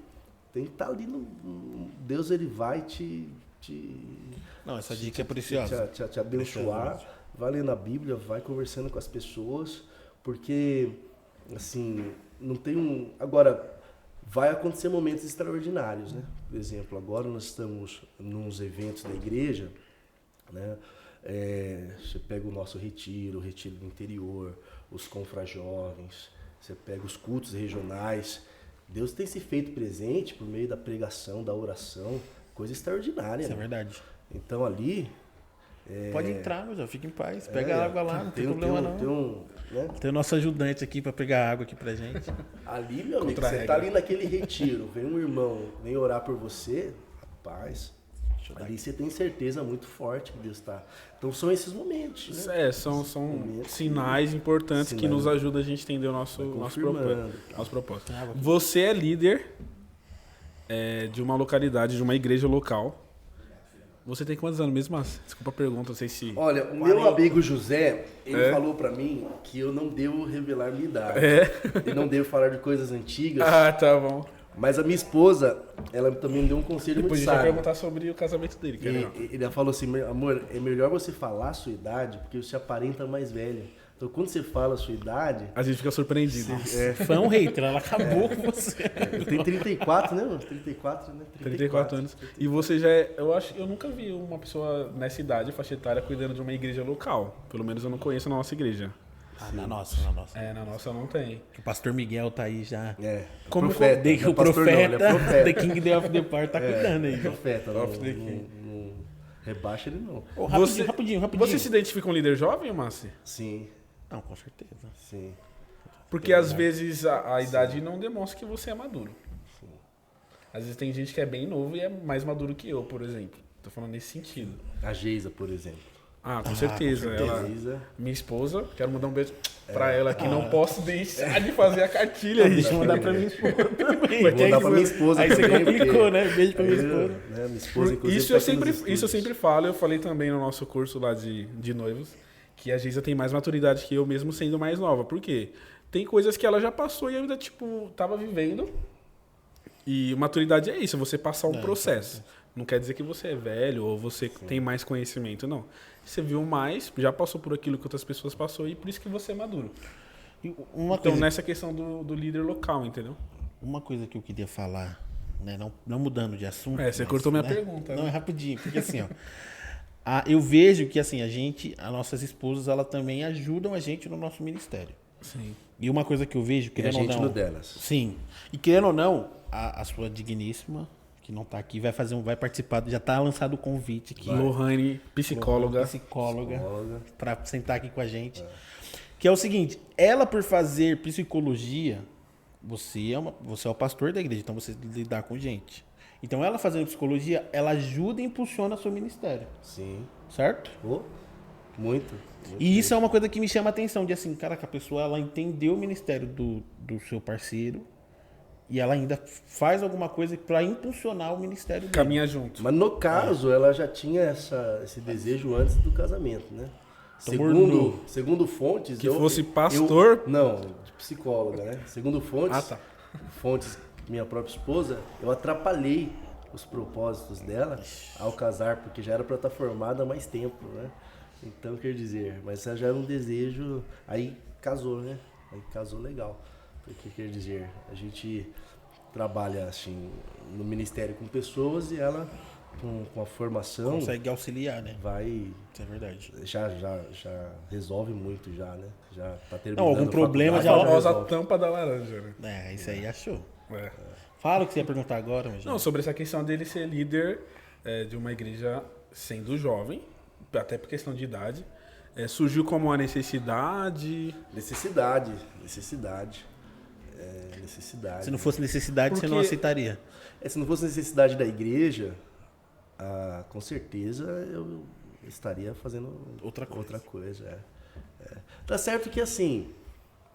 Tem que estar ali Deus, ele vai te Não, essa dica é preciosa. te abençoar. Vai lendo a Bíblia, vai conversando com as pessoas. Porque, assim, não tem Agora, vai acontecer momentos extraordinários, né? Por exemplo, agora nós estamos nos eventos da igreja, né? Você pega o nosso retiro, o retiro do interior, os confrajovens. você pega os cultos regionais. Deus tem se feito presente por meio da pregação, da oração, coisa extraordinária. Isso é né? verdade. Então ali... Pode entrar, meu, fica em paz. Pega a água lá, não tem problema não. Né? Tem o nosso ajudante aqui pra pegar água aqui pra gente. Ali, meu amigo, Contra a você regra. tá ali naquele retiro, vem um irmão, vem orar por você, rapaz, ali você tem certeza muito forte que Deus está. Então são esses momentos, né? São Momentos sinais importantes que sinais. nos ajudam a gente entender o nosso confirmando. propósito. Ah, Você é líder de uma localidade, de uma igreja local. Você tem quantos anos mesmo, Márcio? Desculpa a pergunta, não sei se... Olha, o meu amigo José, ele falou pra mim que eu não devo revelar minha idade. Eu não devo falar de coisas antigas. Ah, tá bom. Mas a minha esposa, ela também me deu um conselho Depois a muito gente vai sábio. perguntar sobre o casamento dele, quer ver? Ele falou assim, amor, é melhor você falar a sua idade, porque você aparenta mais velho. Então quando você fala a sua idade... A gente fica surpreendido. Foi um hater, ela acabou com você. Eu tenho 34, né, mano? 34, né? 34 anos. E você já eu nunca vi uma pessoa nessa idade, faixa etária, cuidando de uma igreja local. Pelo menos eu não conheço a nossa igreja. Ah, na nossa. Na nossa não tem. O pastor Miguel tá aí já. Como profeta, Desde que não o é pastor não, ele profeta, é profeta. The King of the Park, tá cuidando aí. Profeta, não, Off the king. não rebaixa ele não. Ô, Você- rapidinho. Você se identifica um líder jovem, Márcio? Sim, Não, com certeza. sim. Porque às vezes a idade não demonstra que você é maduro. Às vezes tem gente que é bem novo e é mais maduro que eu, por exemplo. Tô falando nesse sentido. A Geisa, por exemplo. Ah, com certeza. Ela, Geisa. minha esposa, quero mandar um beijo pra ela que não posso deixar de fazer a cartilha aí. Deixa eu mandar pra minha esposa também. Vou dar pra minha esposa Aí você também, complicou, porque- né? Beijo pra minha Aí, esposa. né, minha esposa, inclusive, Isso tá eu aqui nos sempre, estúdios. isso eu sempre falo, eu falei também no nosso curso lá de noivos, que a Geisa tem mais maturidade que eu mesmo sendo mais nova. Por quê? Tem coisas que ela já passou e eu ainda, tipo, tava vivendo. E maturidade é isso, você passar um processo. Não quer dizer que você é velho ou você tem mais conhecimento, não. Você viu mais, já passou por aquilo que outras pessoas passou e por isso que você é maduro. E uma Então, coisa, nessa questão do líder local, entendeu? uma coisa que eu queria falar, né? Não mudando de assunto. Você mas, cortou minha né? pergunta. Não, né? é rapidinho, porque assim, ó. Eu vejo que assim, as nossas esposas, elas também ajudam a gente no nosso ministério. Sim. E uma coisa que eu vejo, E a querendo ou gente não. no delas. Sim. E querendo ou não, a sua digníssima, que não tá aqui, vai participar, já tá lançado o convite aqui. Lohane, psicóloga. Psicóloga. Pra sentar aqui com a gente. Que é o seguinte, ela por fazer psicologia, você é o pastor da igreja, então você lidar com gente. Então ela fazendo psicologia, ela ajuda e impulsiona seu ministério, Sim. certo? Oh, muito. E isso é uma coisa que me chama a atenção, de assim, cara, que a pessoa ela entendeu o ministério do seu parceiro e ela ainda faz alguma coisa para impulsionar o ministério dele. Caminha junto. Mas no caso, ela já tinha esse desejo antes do casamento, né? Segundo fontes... Que fosse pastor? Não, de psicóloga, né? Segundo fontes... Ah, tá. Fontes, minha própria esposa, eu atrapalhei os propósitos dela ao casar, porque já era para estar formada há mais tempo, né? Então, quer dizer, mas já era um desejo... Aí casou, né? Aí casou legal. Porque, quer dizer, a gente trabalha, assim, no ministério com pessoas e ela, com a formação, Consegue auxiliar, né? vai... Isso é verdade. Já resolve muito já, né? Já tá terminando Não, algum a problema A já- faculdade, famosa resolve. tampa da laranja, né? É, isso aí achou. É. Fala o que você ia perguntar agora, meu Não, sobre essa questão dele ser líder de uma igreja sendo jovem, até por questão de idade, surgiu como uma necessidade. Necessidade. Se não fosse necessidade, você não Porque- aceitaria. Se não fosse necessidade da igreja, com certeza eu estaria fazendo Outra coisa. Outra coisa. Tá certo que assim,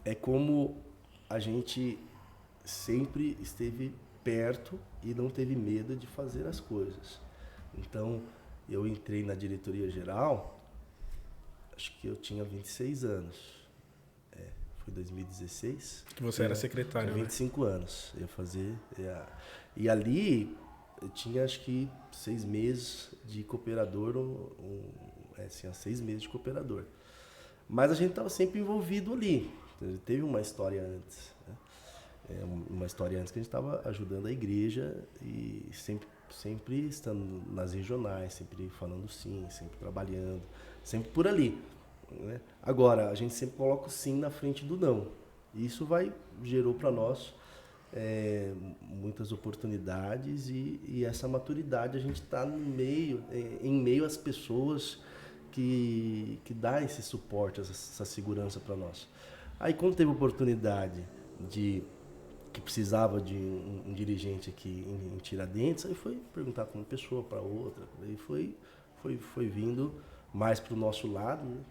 é como a gente sempre esteve perto e não teve medo de fazer as coisas. Então, eu entrei na diretoria geral, acho que eu tinha 26 anos. Foi 2016. Que você era secretário, Tinha né? 25 anos. Eu ia fazer. E ali eu tinha acho que 6 meses de cooperador. Tinha 6 meses de cooperador. Mas a gente estava sempre envolvido ali. Teve uma história antes. Né? Uma história antes que a gente estava ajudando a igreja e sempre estando nas regionais, sempre falando sim, sempre trabalhando, sempre por ali. Né? Agora, a gente sempre coloca o sim na frente do não. E isso gerou para nós muitas oportunidades e essa maturidade. A gente está em meio às pessoas que dá esse suporte, essa segurança para nós. Aí quando teve oportunidade que precisava de um dirigente aqui em Tiradentes, aí foi perguntar para uma pessoa, para outra, aí foi vindo mais para o nosso lado, né?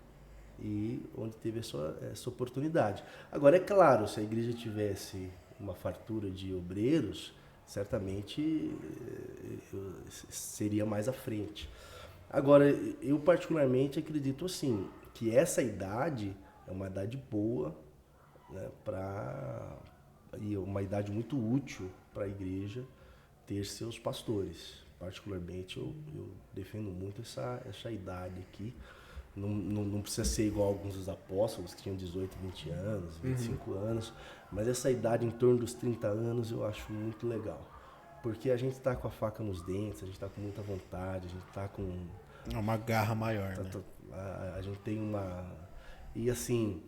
E onde teve essa oportunidade. Agora, é claro, se a igreja tivesse uma fartura de obreiros, certamente seria mais à frente. Agora, eu particularmente acredito assim, que essa idade é uma idade boa, né, e uma idade muito útil para a igreja ter seus pastores. Particularmente, eu defendo muito essa idade aqui. Não precisa ser igual alguns dos apóstolos, que tinham 18, 20 anos, 25 anos, mas essa idade em torno dos 30 anos eu acho muito legal. Porque a gente está com a faca nos dentes, a gente está com muita vontade, a gente está com... Uma garra maior, né? A gente tem uma... E assim,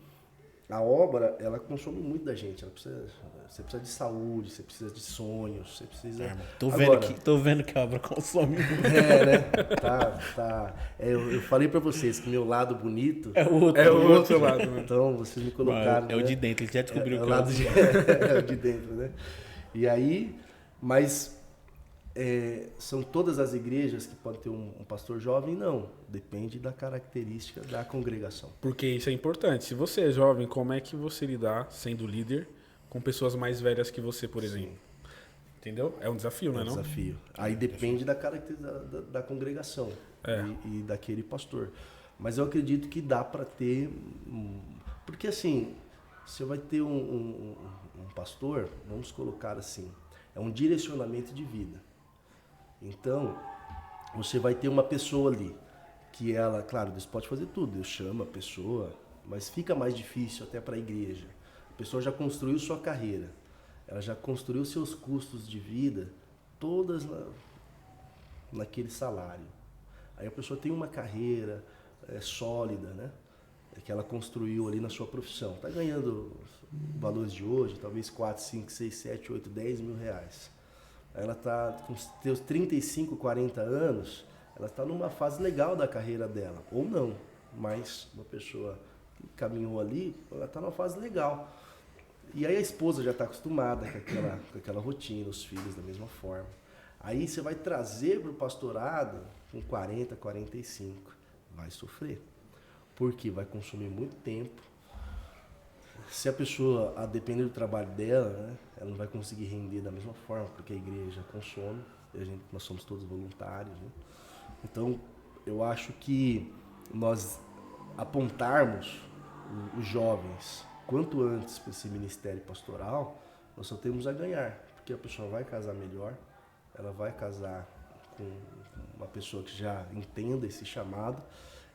a obra, ela consome muito da gente. Você precisa de saúde, você precisa de sonhos, você precisa... Tô vendo que a obra consome muito. Né? Tá. Eu falei pra vocês que meu lado bonito... É o outro lado, né? Então, vocês me colocaram... É o de dentro, ele já descobriu que é o lado é o de dentro, né? E aí, mas... são todas as igrejas que podem ter um pastor jovem? Não. Depende da característica da congregação. Porque isso é importante. Se você é jovem, como é que você lidar, sendo líder, com pessoas mais velhas que você, por exemplo? Sim. Entendeu? É um desafio, não é? Desafio. Aí depende da característica da congregação e daquele pastor. Mas eu acredito que dá para ter... Porque assim, você vai ter um pastor, vamos colocar assim, é um direcionamento de vida. Então, você vai ter uma pessoa ali, que ela, claro, Deus pode fazer tudo, Deus chama a pessoa, mas fica mais difícil até para a igreja. A pessoa já construiu sua carreira, ela já construiu seus custos de vida, todas naquele salário. Aí a pessoa tem uma carreira sólida, né? Que ela construiu ali na sua profissão. Está ganhando valores de hoje, talvez 4, 5, 6, 7, 8, 10 mil reais. Ela está com seus 35, 40 anos, ela está numa fase legal da carreira dela. Ou não, mas uma pessoa que caminhou ali, ela está numa fase legal. E aí a esposa já está acostumada com aquela rotina, os filhos da mesma forma. Aí você vai trazer para o pastorado com 40, 45. Vai sofrer. Porque vai consumir muito tempo. Se a pessoa, a depender do trabalho dela, né, ela não vai conseguir render da mesma forma, porque a igreja consome, nós somos todos voluntários. Né? Então, eu acho que nós apontarmos os jovens quanto antes para esse ministério pastoral, nós só temos a ganhar, porque a pessoa vai casar melhor, ela vai casar com uma pessoa que já entenda esse chamado,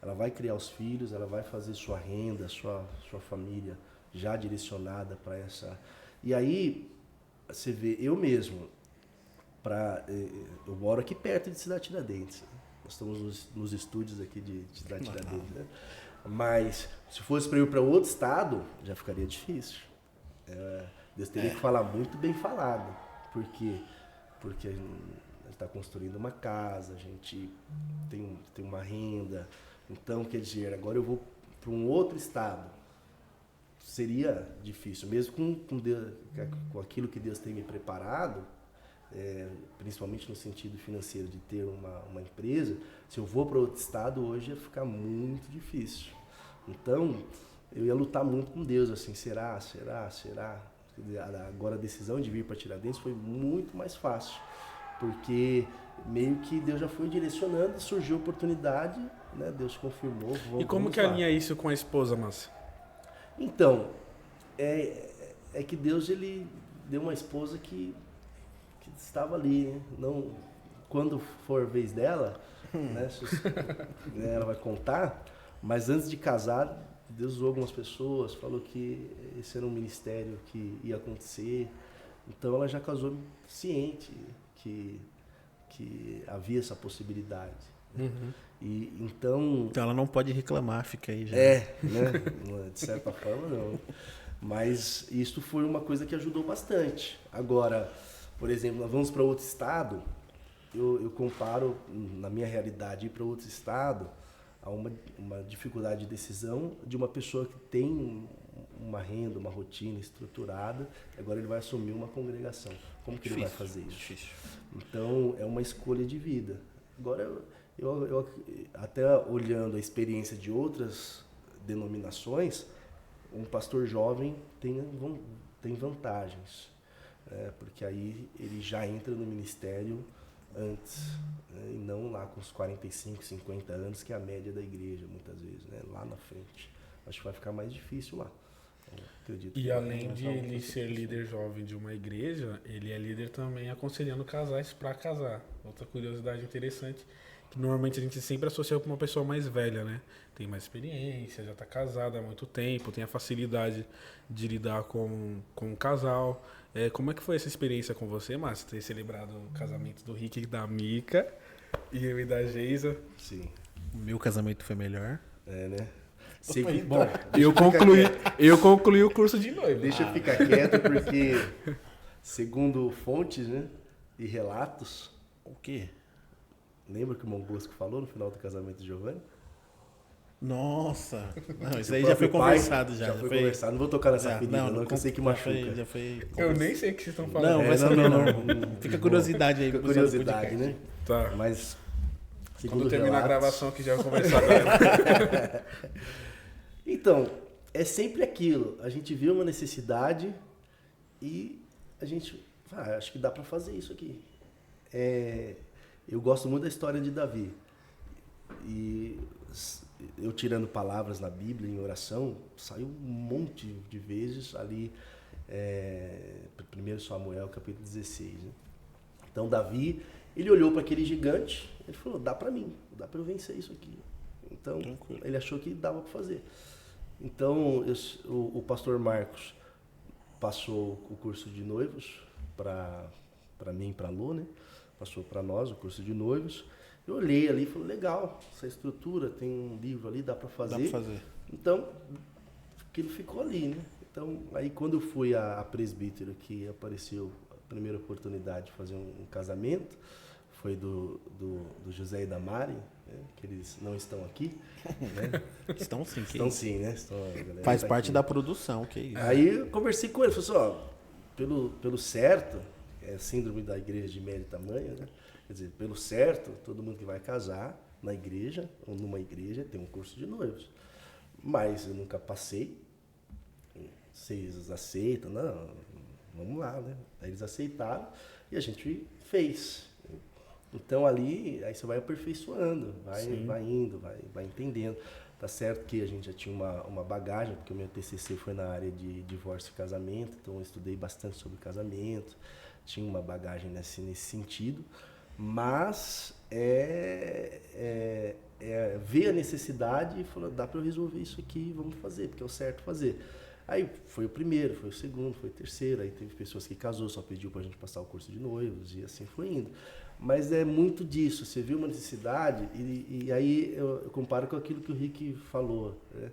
ela vai criar os filhos, ela vai fazer sua renda, sua família já direcionada para essa... E aí, você vê, eu mesmo, eu moro aqui perto de Cidade Tiradentes, nós estamos nos estúdios aqui de Cidade Tiradentes, né? Mas, se fosse para ir para outro estado, já ficaria difícil. Deus teria que falar muito bem falado, porque a gente está construindo uma casa, a gente tem uma renda, então, quer dizer, agora eu vou para um outro estado. Seria difícil, mesmo com aquilo que Deus tem me preparado, principalmente no sentido financeiro de ter uma empresa, se eu vou para outro estado hoje ia ficar muito difícil. Então, eu ia lutar muito com Deus, assim, será? Agora a decisão de vir para Tiradentes foi muito mais fácil, porque meio que Deus já foi direcionando, surgiu a oportunidade, né? Deus confirmou. E como que alinha isso com a esposa, Márcio? Então, é que Deus ele deu uma esposa que estava ali, né? Não, quando for a vez dela, né, ela vai contar, mas antes de casar, Deus usou algumas pessoas, falou que esse era um ministério que ia acontecer, então ela já casou ciente que havia essa possibilidade. Uhum. E, então ela não pode reclamar, fica aí já. né? De certa forma não. Mas isso foi uma coisa que ajudou bastante. Agora, por exemplo, nós vamos para outro estado, eu comparo, na minha realidade, ir para outro estado a uma dificuldade de decisão de uma pessoa que tem uma renda, uma rotina estruturada, agora ele vai assumir uma congregação. Como que ele vai fazer isso? Difícil. Então, é uma escolha de vida. Agora, eu até olhando a experiência de outras denominações, um pastor jovem tem vantagens, porque aí ele já entra no ministério antes, e não lá com os 45, 50 anos, que é a média da igreja, muitas vezes, lá na frente. Acho que vai ficar mais difícil lá. Acredito E que além de ele ser líder jovem de uma igreja, ele é líder também aconselhando casais para casar. Outra curiosidade interessante, que normalmente a gente sempre associa com uma pessoa mais velha, né? Tem mais experiência, já está casada há muito tempo, tem a facilidade de lidar com um casal. Como é que foi essa experiência com você, Márcio? Ter celebrado o casamento do Rick e da Mica, e eu e da Geisa. Sim. O meu casamento foi melhor. Né? Bom, eu concluí o curso de noivo. Deixa eu ficar quieto, porque segundo fontes, né, e relatos, O quê? lembra que o irmão Bosco falou no final do casamento de Giovanni? Nossa! Não, isso O aí já foi próprio pai conversado já. Já foi conversado. Não vou tocar nessa ferida, não, que eu sei que machuca. Já foi Eu nem sei o que vocês estão falando. Não, vai saber não. Fica a curiosidade aí. Fica pro pessoal do curiosidade, podcast. né? Tá. Mas, Quando terminar a relatos- gravação aqui já vai conversar agora. Então, é sempre aquilo. A gente vê uma necessidade e a gente... acho que dá para fazer isso aqui. Eu gosto muito da história de Davi. E eu tirando palavras na Bíblia, em oração, saiu um monte de vezes ali, 1 Samuel, capítulo 16. Né? Então, Davi, ele olhou para aquele gigante, ele falou, dá para mim, dá para eu vencer isso aqui. Então, Tranquilo. ele achou que dava para fazer. Então, o pastor Marcos passou o curso de noivos para mim e para a Lu, né? Passou para nós o curso de noivos. Eu olhei ali e falei, legal, essa estrutura, tem um livro ali, dá para fazer. Dá pra fazer. Então, aquilo ficou ali, né? Então, aí quando eu fui a presbítero, que apareceu a primeira oportunidade de fazer um casamento, foi do José e da Mari, né? Que eles não estão aqui, né? Estão sim. que Estão isso. sim, né? A galera Faz tá parte aqui. da produção, que isso. Aí eu conversei com ele, falei assim, pelo certo, síndrome da igreja de médio tamanho, né? Quer dizer, pelo certo, todo mundo que vai casar na igreja ou numa igreja tem um curso de noivos. Mas eu nunca passei. Vocês aceitam? Não, vamos lá, né? Aí eles aceitaram e a gente fez. Então ali, aí você vai aperfeiçoando, vai indo, vai entendendo. Tá certo que a gente já tinha uma bagagem, porque o meu TCC foi na área de divórcio e casamento, então eu estudei bastante sobre casamento, tinha uma bagagem nesse sentido, mas ver a necessidade e falar, dá para eu resolver isso aqui, vamos fazer, porque é o certo fazer. Aí foi o primeiro, foi o segundo, foi o terceiro, aí teve pessoas que casou, só pediu pra gente passar o curso de noivos e assim foi indo. Mas é muito disso, você viu uma necessidade e aí eu comparo com aquilo que o Rick falou, né?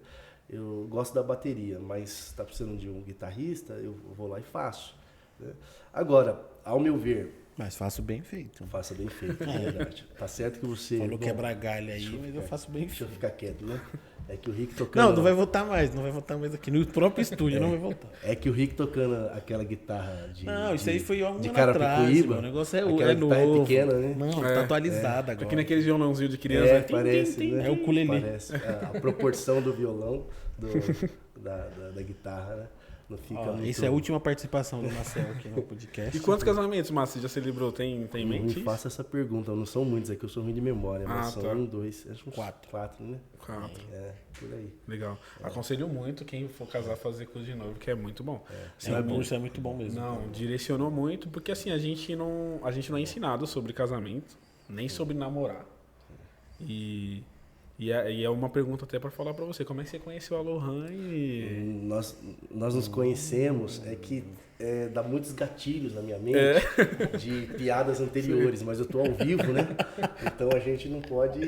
Eu gosto da bateria, mas está precisando de um guitarrista, eu vou lá e faço, né? Agora, ao meu ver, Mas faço bem feito. faça bem feito, é verdade. Tá certo que você... Falou bom, quebrar galho aí, deixa eu mas eu ficar- faço bem Deixa eu feito. ficar quieto, né? É que o Rick tocando... Não vai voltar mais aqui. No próprio estúdio não vai voltar. É que o Rick tocando aquela guitarra de... Não, isso aí foi há um de ano atrás. Carapicuíba. O negócio é Aquela novo. guitarra é pequena, né? Não, É, tá atualizado agora. Aqui naqueles violãozinho de criança. É, Tim, parece, tim, tim, né? É o ukulele. Parece. A proporção do violão da guitarra, né? Não fica Ó, muito... essa é a última participação do Marcel aqui no podcast. E quantos casamentos, Márcio, você já celebrou? Tem em Não me mente? faça essa pergunta, não são muitos, é que eu sou ruim de memória, mas Ah, são tá. 1, 2, acho que uns Quatro. 4, né? Quatro. É, por aí. Legal. Aconselho muito quem for casar fazer curso de noivo, que é muito bom. Assim, Isso é muito bom mesmo. Não, direcionou muito, porque assim, a gente não é ensinado sobre casamento, nem sobre namorar. E é uma pergunta até para falar para você, como é que você conheceu a Lohan e... Nós nos conhecemos, é que dá muitos gatilhos na minha mente de piadas anteriores, mas eu tô ao vivo, né? Então a gente não pode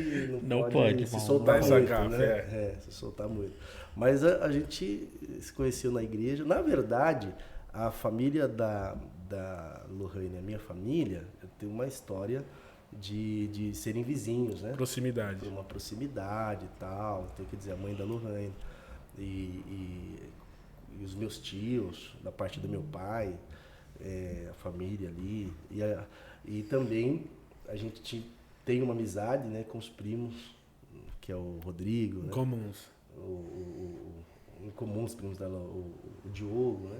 se soltar muito, né? Se soltar muito. Mas a gente se conheceu na igreja. Na verdade, a família da Lohane, a minha família, tem uma história de serem vizinhos, né? Proximidade. Tem uma proximidade e tal. Então, quer dizer, a mãe da Lohane e os meus tios, da parte do meu pai, a família ali. E também a gente tem uma amizade, né, com os primos, que é o Rodrigo. Né? Comuns. Em comum, os primos dela, o Diogo, né?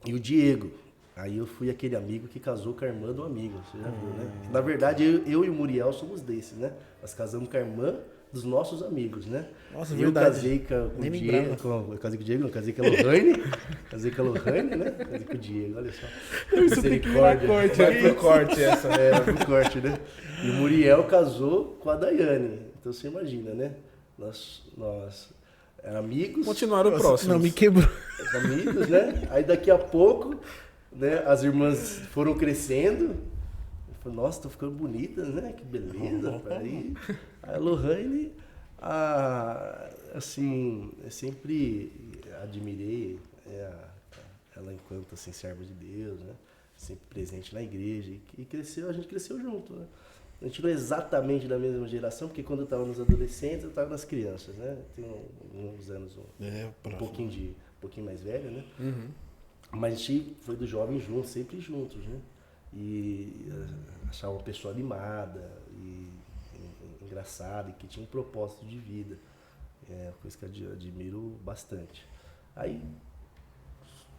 E o Diego. Aí eu fui aquele amigo que casou com a irmã do amigo, você já viu, né? Na verdade, eu e o Muriel somos desses, né? Nós casamos com a irmã dos nossos amigos, né? Nossa, eu verdade. casei com o Diego, eu casei com o Diego, não, casei com a Lohane, né? Casei com o Diego, olha só. Isso tem que virar corte. Vai pro corte essa. Vai pro corte, né? E o Muriel casou com a Daiane, então você imagina, né? Nós amigos. Continuaram próximos. Não, me quebrou. Amigos, né? Aí daqui a pouco, né, as irmãs foram crescendo. Eu falei, nossa, tô ficando bonitas, né? Que beleza. Aí a Lohane, assim, eu sempre admirei ela enquanto assim, serva de Deus, né? Sempre presente na igreja. E a gente cresceu junto, né? A gente não é exatamente da mesma geração, porque quando eu estava nos adolescentes, eu estava nas crianças, né? Tenho uns anos um pouquinho mais velho, né? Uhum. Mas a gente foi do jovem juntos, sempre juntos, né? E achava uma pessoa animada e engraçada e que tinha um propósito de vida. É uma coisa que eu admiro bastante. Aí,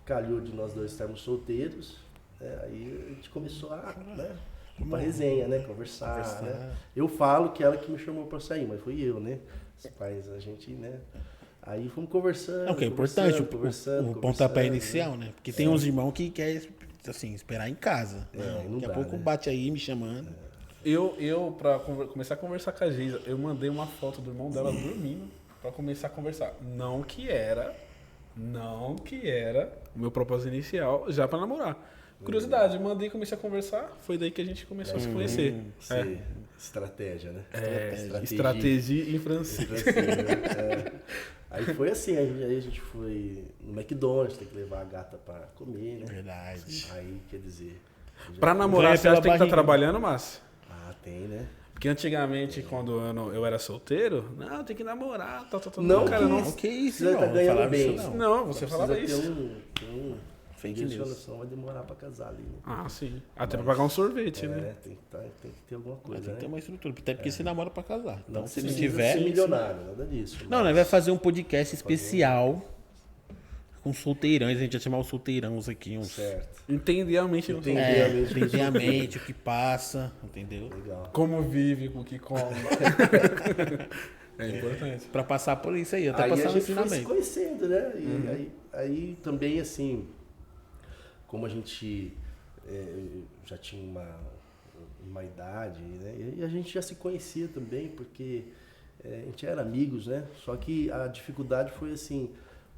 calhou de nós dois estarmos solteiros, aí a gente começou uma resenha, né? Conversar, né? Eu falo que ela que me chamou pra sair, mas fui eu, né? Os pais, a gente, né? Aí fomos conversando. Não, que é importante o pontapé inicial, né? Porque tem uns irmãos que querem, assim, esperar em casa. Daqui a pouco bate aí me chamando. Eu pra começar a conversar com a Geisa, eu mandei uma foto do irmão dela dormindo pra começar a conversar. Não que era o meu propósito inicial já pra namorar. Curiosidade, mandei e comecei a conversar, foi daí que a gente começou a se conhecer. Estratégia, né? Estratégia em francês. Aí foi assim, aí a gente foi no McDonald's, tem que levar a gata pra comer, né? Verdade. Aí, quer dizer... Pra namorar, você acha que tem que estar trabalhando, Márcio? Tem, né? Porque antigamente, quando eu era solteiro, não, tem que namorar, Não, cara, não. Que isso, Você tá ganhando bem. Não, você falava isso. Fake news. Vai demorar pra casar ali, né? Ah, sim. Até pra pagar um sorvete, né? Tem que ter alguma coisa, Tem que né? ter uma estrutura, até porque se namora pra casar. Então, Não se não precisa tiver... ser milionário, nada disso. Não, nós vai fazer um podcast especial com solteirões. A gente vai chamar os solteirões aqui. Certo. Entender a mente. Entender a mente, o que passa, entendeu? Legal. Como vive, com o que come. É importante. Pra passar por isso aí, até Aí passar a no gente foi se ensinamento. conhecendo, né? E aí também, assim, como a gente já tinha uma idade, né? E a gente já se conhecia também, porque a gente era amigos, né? Só que a dificuldade foi, assim,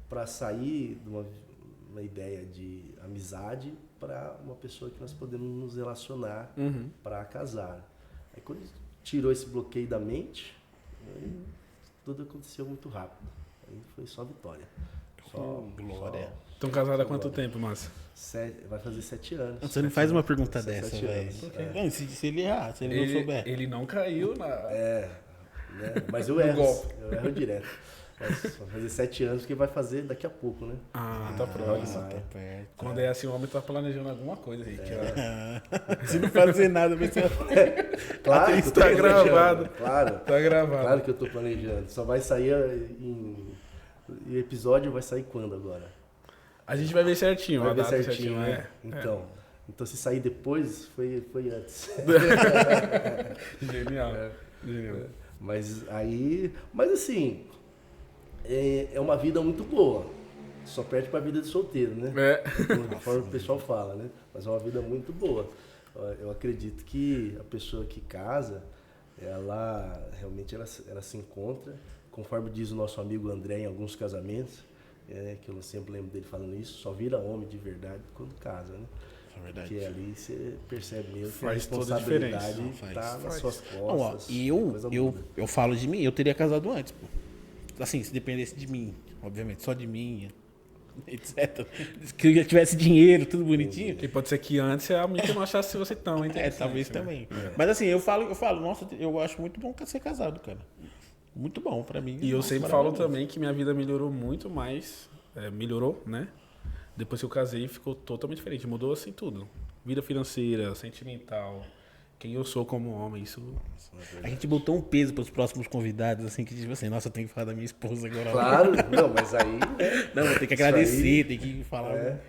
para sair de uma ideia de amizade para uma pessoa que nós podemos nos relacionar para casar. Aí quando tirou esse bloqueio da mente, aí tudo aconteceu muito rápido. Aí foi só vitória. Só glória. Estão casados há quanto tempo, Márcio? Vai fazer 7 anos. Você não faz uma pergunta 7 dessa, velho. anos. Se ele errar, se ele não souber. Ele não caiu na... né? Mas eu erro. Eu erro direto. Mas vai fazer 7 anos, que vai fazer daqui a pouco, né? Tá próximo. Tá perto. Quando é assim, o homem tá planejando alguma coisa aí. Se não fazer nada, vai ser... Claro que eu tô Tá gravado. Claro. Tá gravado. Claro que eu tô planejando. Só vai sair o episódio vai sair quando agora? A gente vai ver certinho. Vai a ver data certinho, né? É. Então se sair depois, foi antes. Genial. Genial. Mas assim, é uma vida muito boa. Só perde pra vida de solteiro, né? Conforme o pessoal fala, né? Mas é uma vida muito boa. Eu acredito que a pessoa que casa, ela realmente ela se encontra, conforme diz o nosso amigo André em alguns casamentos, que eu sempre lembro dele falando isso, só vira homem de verdade quando casa, né? É verdade. Porque ali você percebe mesmo que a Faz toda a responsabilidade diferença. está nas Faz. suas Não, ó, costas. e a coisa muda. eu falo de mim, eu teria casado antes, pô. Assim, se dependesse de mim, obviamente, só de mim, etc. Que eu já tivesse dinheiro, tudo bonitinho. E pode ser que antes a amiga não achasse você tão interessante. Talvez né? também. Mas assim, eu falo, nossa, eu acho muito bom ser casado, cara. Muito bom pra mim. E eu nossa, sempre falo maravilhoso. também que minha vida melhorou muito mais. Melhorou, né? Depois que eu casei, ficou totalmente diferente. Mudou assim tudo. Vida financeira, sentimental, quem eu sou como homem, isso. A gente botou um peso pros próximos convidados, assim, que tipo assim, nossa, eu tenho que falar da minha esposa agora. Claro, não, mas aí... né, Não, tem que isso agradecer, aí- tem que falar. É,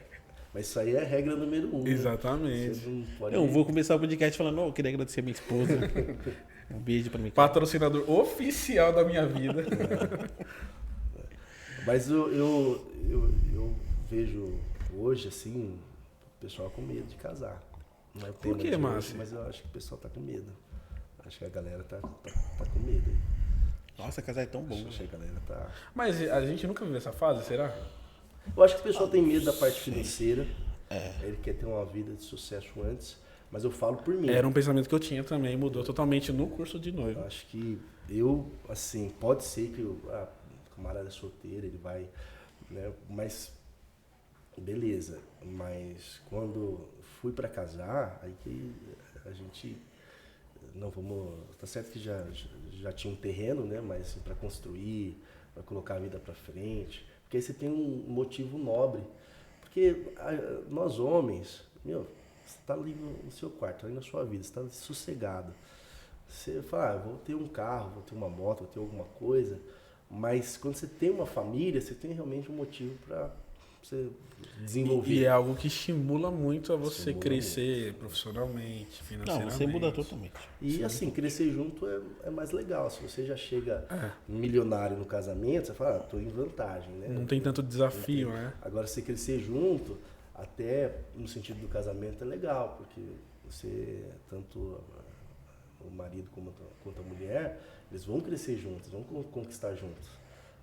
mas isso aí é a regra número 1. Exatamente. Você não pode... Eu vou começar o podcast falando, não, eu queria agradecer a minha esposa. Um beijo pra mim. Patrocinador oficial da minha vida. Mas eu vejo hoje, assim, o pessoal com medo de casar. Não é o tema que, de hoje, Márcio? mas eu acho que o pessoal tá com medo. Acho que a galera tá com medo. Nossa, casar é tão bom. Acho que a galera tá... Mas a gente nunca viu essa fase, será? Eu acho que o pessoal tem medo da parte financeira. Ele quer ter uma vida de sucesso antes. Mas eu falo por mim. Era um pensamento que eu tinha também, mudou totalmente no curso de noivo. Eu acho que eu, assim, pode ser que o camarada é solteiro, ele vai, né? Mas, beleza. Mas quando fui pra casar, aí que a gente, não vamos, tá certo que já tinha um terreno, né? Mas assim, pra construir, pra colocar a vida pra frente, porque aí você tem um motivo nobre. Porque nós homens, você está ali no seu quarto, ali na sua vida, você está sossegado. Você fala, vou ter um carro, vou ter uma moto, vou ter alguma coisa, mas quando você tem uma família, você tem realmente um motivo para você desenvolver. E é algo que estimula muito a você Estimula crescer profissionalmente, Não, financeiramente. você muda totalmente. E assim, crescer junto é mais legal. Se você já chega milionário no casamento, você fala, tô em vantagem, né? Não tem tanto desafio, né? Agora, se crescer junto, até no sentido do casamento é legal, porque você, tanto o marido quanto a mulher, eles vão crescer juntos, vão conquistar juntos.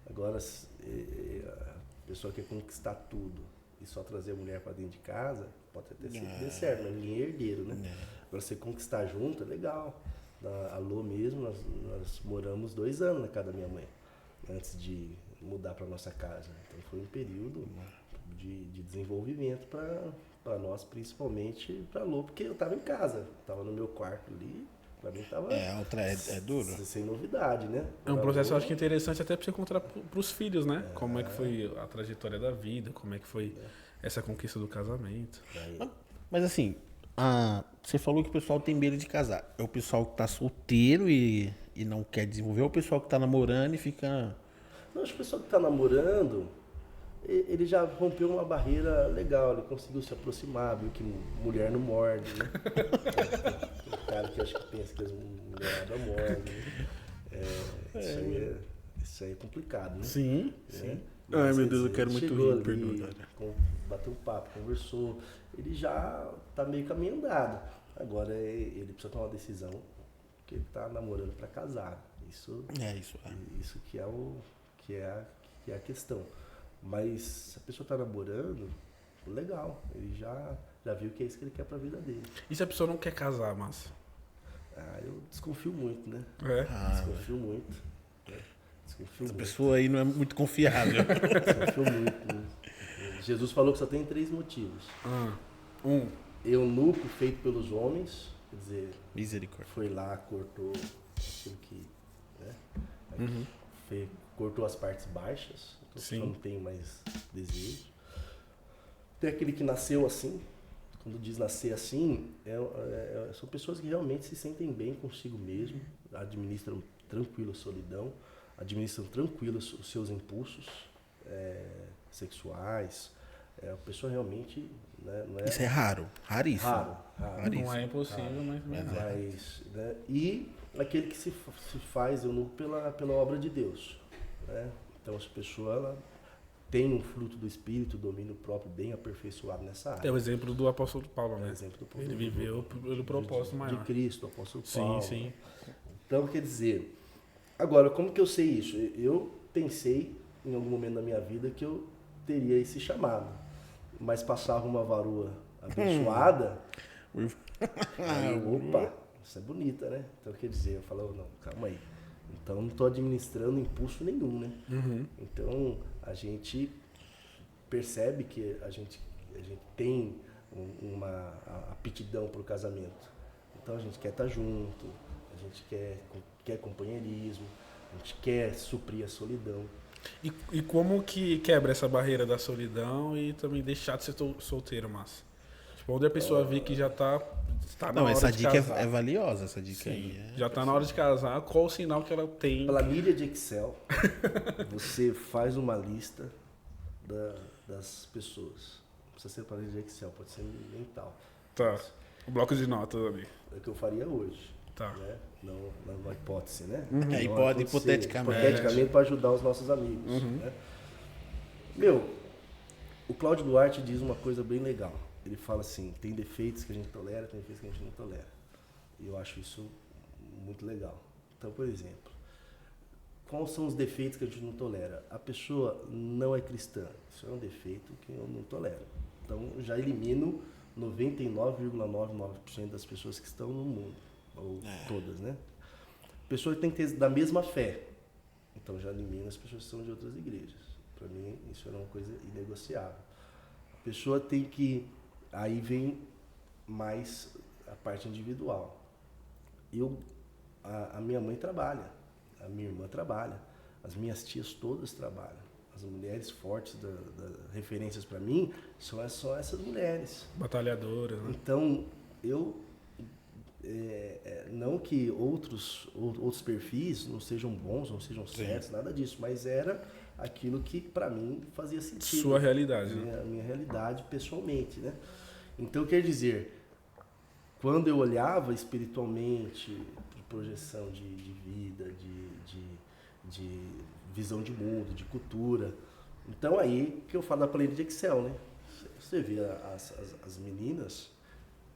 Agora, a pessoa quer conquistar tudo e só trazer a mulher para dentro de casa, pode até ser que dê certo, mas ninguém é herdeiro, né? Agora, você conquistar junto é legal. Na Alô mesmo, nós moramos 2 anos na casa da minha mãe, antes de mudar para nossa casa. Então, foi um período de desenvolvimento para nós, principalmente para Lô, porque eu estava em casa, estava no meu quarto ali, para mim estava É duro. sem novidade, né? É um Pra processo, eu Lô, acho que interessante até para você contar para os filhos, né? Como é que foi a trajetória da vida, como é que foi essa conquista do casamento. Mas assim, você falou que o pessoal tem medo de casar. É o pessoal que tá solteiro e não quer desenvolver, ou o pessoal que tá namorando e fica... Não, acho que o pessoal que está namorando, ele já rompeu uma barreira legal, ele conseguiu se aproximar, viu que mulher não morde, né? Tem cara que acho que pensa que as mulheres mordem, né? Isso aí é complicado, né? Sim, Né? Ai, Mas, meu Deus, ele eu quero muito chegou rir, ali, perdoa. bateu um papo, conversou, ele já tá meio caminho andado. Agora ele precisa tomar uma decisão, porque ele tá namorando para casar. Isso que é a questão. Mas se a pessoa tá namorando, legal, ele já viu que é isso que ele quer pra vida dele. E se a pessoa não quer casar, Márcio? Eu desconfio muito, né? Desconfio muito. Desconfio Essa muito. pessoa aí não é muito confiável. Desconfio muito. Né? Jesus falou que só tem 3 motivos. Eunuco feito pelos homens, quer dizer, Misericórdia. foi lá, cortou aquilo que, né? Cortou as partes baixas, então Sim. não tem mais desejo. Tem aquele que nasceu assim, quando diz nascer assim, são pessoas que realmente se sentem bem consigo mesmo, administram tranquilo a solidão, administram tranquilo os seus impulsos sexuais. A pessoa realmente, né, não é Isso é raro, raríssimo. raro. Não é impossível, mas Mas, né, e aquele que se faz eunuco pela obra de Deus, né? Então essa pessoa ela tem um fruto do Espírito, domínio próprio bem aperfeiçoado nessa área. é o exemplo do apóstolo Paulo, É o né? exemplo do Ele viveu pelo propósito de maior. Cristo, do apóstolo Sim, Paulo. sim. Então, quer dizer, agora, como que eu sei isso? Eu pensei em algum momento da minha vida que eu teria esse chamado. Mas passava uma varoa abençoada, aí, opa, isso é bonita, né? Então, quer dizer, eu falo, não, calma aí. Então, não estou administrando impulso nenhum, né? Então, a gente percebe que a gente tem uma aptidão para o casamento. Então, a gente quer estar junto, a gente quer companheirismo, a gente quer suprir a solidão. E como que quebra essa barreira da solidão e também deixar de ser solteiro, Márcio? Tipo, onde a pessoa vê que já tá na Não, hora essa de dica casar. é valiosa, essa dica Sim, aí. já tá na hora de casar, qual o sinal que ela tem? Planilha de Excel, você faz uma lista das pessoas. Não precisa ser planilha de Excel, pode ser mental. Tá, o bloco de notas ali. É o que eu faria hoje. Tá. Né? Não na hipótese, né? É, Não hipoteticamente. Hipoteticamente para ajudar os nossos amigos. Né? Meu, o Cláudio Duarte diz uma coisa bem legal. Ele fala assim, tem defeitos que a gente tolera, tem defeitos que a gente não tolera. E eu acho isso muito legal. Então, por exemplo, quais são os defeitos que a gente não tolera? A pessoa não é cristã. Isso é um defeito que eu não tolero. Então, já elimino 99,99% das pessoas que estão no mundo. Ou todas, né? A pessoa tem que ter da mesma fé. Então, já elimino as pessoas que são de outras igrejas. Para mim, isso era uma coisa inegociável. A pessoa tem que... Aí vem mais a parte individual. A minha mãe trabalha, a minha irmã trabalha, as minhas tias todas trabalham. As mulheres fortes, referências para mim, são só essas mulheres. Batalhadoras, né? Então, não que outros perfis não sejam bons, não sejam certos, nada disso, mas era aquilo que para mim fazia sentido. Sua realidade, A minha realidade pessoalmente, né? Então, quer dizer, quando eu olhava espiritualmente, de projeção de vida, de visão de mundo, de cultura, então aí que eu falo da planilha de Excel, né? Você vê as meninas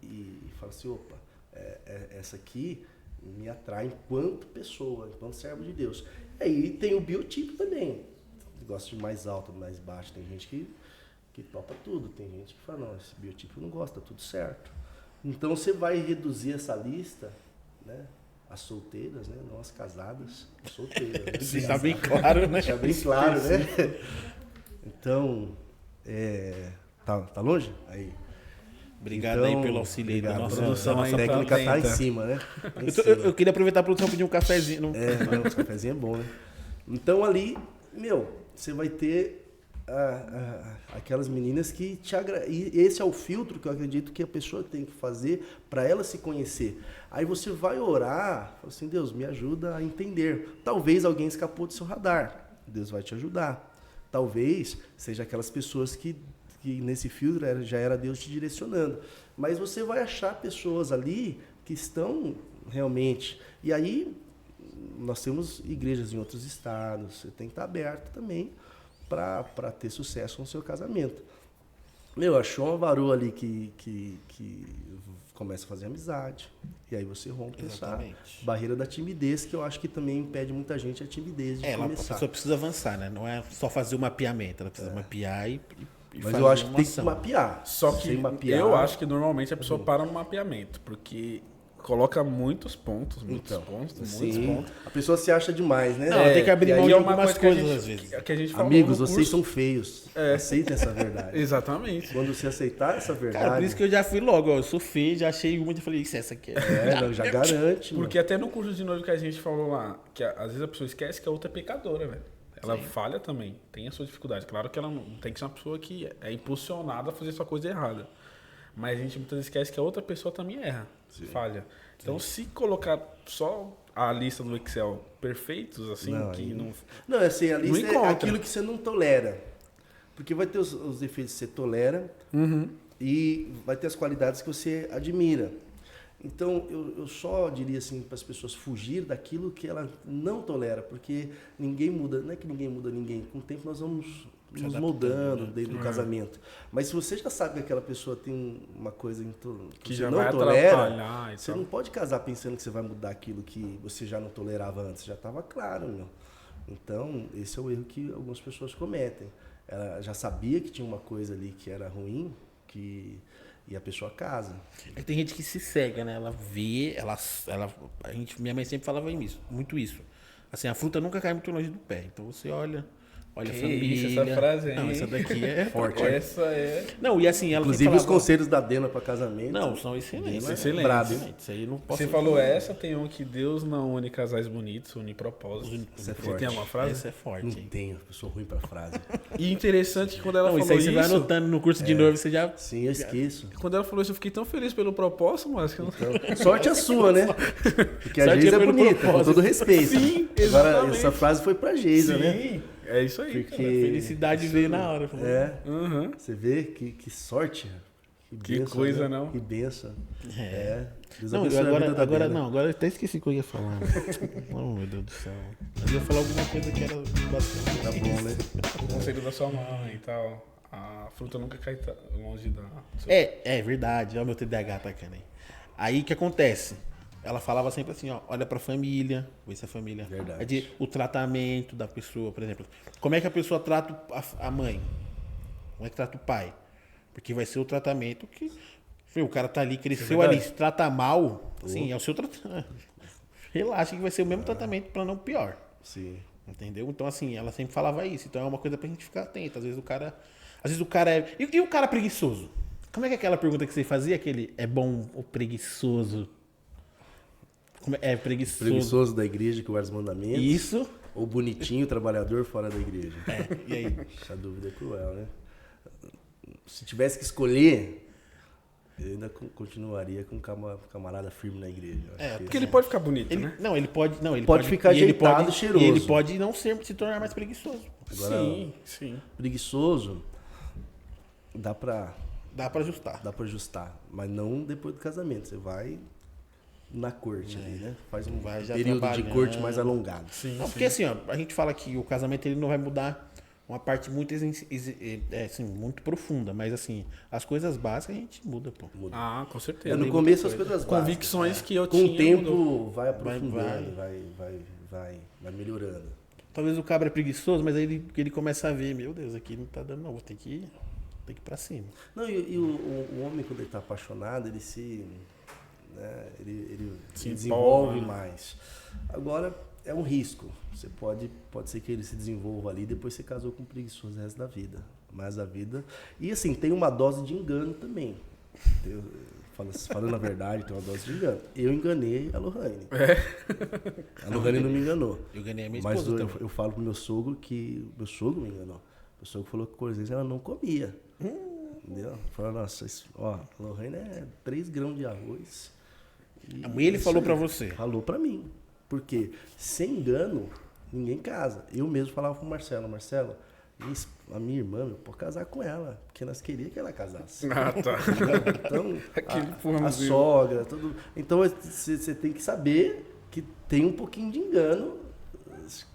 e fala assim, opa, essa aqui me atrai enquanto pessoa, enquanto servo de Deus. E aí tem o biotipo também. Gosta de mais alto, mais baixo. Tem gente que topa tudo. Tem gente que fala, não, esse biotipo não gosta, tá tudo certo. Então você vai reduzir essa lista, né? As solteiras, né? Não as casadas, as solteiras. Né? Isso está bem claro, né? Está bem claro, né? Então, tá longe? Aí. Obrigado Então, aí pelo auxílio aí da obrigado. nossa A técnica tá em atenta. cima, né? Tá em Eu queria aproveitar a produção e pedir um cafezinho. não, esse cafezinho é bom, né? Então ali, você vai ter aquelas meninas que te agradam. E esse é o filtro que eu acredito que a pessoa tem que fazer para ela se conhecer. Aí você vai orar, fala assim, Deus, me ajuda a entender. Talvez alguém escapou do seu radar. Deus vai te ajudar. Talvez seja aquelas pessoas que nesse filtro já era Deus te direcionando. Mas você vai achar pessoas ali que estão realmente... E aí, nós temos igrejas em outros estados, você tem que estar aberto também para ter sucesso no seu casamento. Achou uma varoa ali que começa a fazer amizade, e aí você rompe essa barreira da timidez, que eu acho que também impede muita gente a timidez de começar. A pessoa precisa avançar, né? Não é só fazer o mapeamento, ela precisa mapear e mas eu acho que tem que mapear. Só que mapear, eu acho que normalmente a pessoa para no mapeamento, porque coloca muitos pontos. A pessoa se acha demais, né? Não, tem que abrir mão de algumas coisas às vezes. Que a gente fala amigos, no vocês curso. são feios. Aceitem essa verdade. Exatamente. Quando você aceitar essa verdade... Cara, por isso que eu já fui logo, ó, eu sou feio, já achei uma e falei, isso, essa aqui já garante. Porque até no curso de noivo que a gente falou lá, que às vezes a pessoa esquece que a outra é pecadora, velho. Ela falha também, tem a sua dificuldade. Claro que ela não tem que ser uma pessoa que é impulsionada a fazer essa coisa errada. Mas a gente muitas vezes esquece que a outra pessoa também erra, falha. Então, se colocar só a lista do Excel perfeitos, assim, Não, assim, a lista não é aquilo que você não tolera. Porque vai ter os defeitos que você tolera e vai ter as qualidades que você admira. Então, eu só diria assim para as pessoas fugir daquilo que ela não tolera, porque ninguém muda, não é que ninguém muda ninguém. Com o tempo nós vamos nos moldando dentro do casamento. Mas se você já sabe que aquela pessoa tem uma coisa que você já não vai tolera, você tal. não pode casar pensando que você vai mudar aquilo que você já não tolerava antes. Já estava claro, meu. Então, esse é o erro que algumas pessoas cometem. ela já sabia que tinha uma coisa ali que era ruim, e a pessoa casa. Tem gente que se cega, né? Ela vê, minha mãe sempre falava muito isso. Assim, a fruta nunca cai muito longe do pé. Então você olha a família. Isso, essa frase aí. Não, essa daqui é forte. Essa é... Não, e assim, ela Inclusive falava, os conselhos da Dena para casamento. não, são excelentes. Excelentes. Brabo, hein? Isso aí não posso Você falou essa, tem um que Deus não une casais bonitos, une propósitos. Isso é Você forte. tem uma frase? Essa é forte, Não hein? tenho, eu sou ruim para frase. E interessante que quando ela Não, falou isso aí você vai isso... anotando no curso de noivo, você já... Sim, eu esqueço. Quando ela falou isso, eu fiquei tão feliz pelo propósito, mas que eu não... Então, sorte a sua, né? Porque a Sorte Geisa é é pelo bonita, com propósito. todo respeito. Sim, Agora, exatamente. essa frase foi pra Geisa, né? Sim, é isso aí. Porque... A felicidade veio na hora. Falou. É, Uhum. você vê que sorte. Que bênção, coisa, né? não? Que benção. É. Deus Não, abençoe a vida da agora Dena. não, agora eu até esqueci o que eu ia falar. Oh, meu Deus do céu. Eu ia falar alguma coisa que era bastante. Tá bom, né? O conselho da sua mãe e tal. A fruta nunca cai longe da... É verdade. Olha o meu TDAH atacando aí. Aí o que acontece? Ela falava sempre assim, ó, olha pra família, vê se a família... Verdade. O tratamento da pessoa, por exemplo. Como é que a pessoa trata a mãe? Como é que trata o pai? Porque vai ser o tratamento que... O cara tá ali, cresceu ali, se trata mal, assim, é o seu tratamento. Relaxa que vai ser o mesmo tratamento pra não pior. Sim. Entendeu? Então, assim, ela sempre falava isso. Então é uma coisa pra gente ficar atento. Às vezes o cara é... E o cara preguiçoso? Como é que é aquela pergunta que você fazia? Aquele é bom ou preguiçoso? É preguiçoso. Preguiçoso da igreja que guarda os mandamentos. Isso. Ou bonitinho, trabalhador fora da igreja. E aí? Essa dúvida é cruel, né? Se tivesse que escolher, eu ainda continuaria com um camarada firme na igreja. Eu acho que Porque ele pode ficar bonito, Ele, né? não, ele pode... Não, ele Pode ficar e ele ajeitado, pode, cheiroso. E ele pode não se tornar mais preguiçoso. Agora, Sim, sim. preguiçoso, dá pra Dá pra ajustar. mas não depois do casamento. Você vai na corte ali, né? Faz um Vai já período de trabalhando. corte mais alongado. Sim, Não, porque assim, ó, a gente fala que o casamento ele não vai mudar uma parte muito, assim, muito profunda, mas assim, as coisas básicas a gente muda, pô. Muda. Ah, com É, certeza. no começo as coisas básicas. Convicções que eu Com tinha... o tempo mudou. vai aprofundando, vai melhorando. Talvez o cabra é preguiçoso, mas aí ele começa a ver, meu Deus, aqui não tá dando não, vou ter que ir pra cima. Não, e o homem, quando ele está apaixonado, ele se. Né, ele Se desenvolve empolga, né? mais. Agora, é um risco. Você pode ser que ele se desenvolva ali, depois você casou com um preguiçoso o resto da vida. Mais a vida. E assim, tem uma dose de engano também. Falando a verdade, tem uma dose de engano. Eu enganei a Lohane. A Lohane não me enganou. Eu ganhei a minha Mas esposa eu, também. eu falo pro meu sogro que meu sogro me enganou. Meu sogro falou que coisas ela não comia. Entendeu? Falou, nossa, ó, a Lohane é 3 grãos de arroz. E ele isso falou aí. pra você? Falou pra mim. Porque sem engano, ninguém casa. Eu mesmo falava pro Marcelo, a minha irmã, eu posso casar com ela, porque nós queríamos que ela casasse. Ah, tá. Então, Aquele a porrãozinho. sogra, tudo. Então você tem que saber que tem um pouquinho de engano,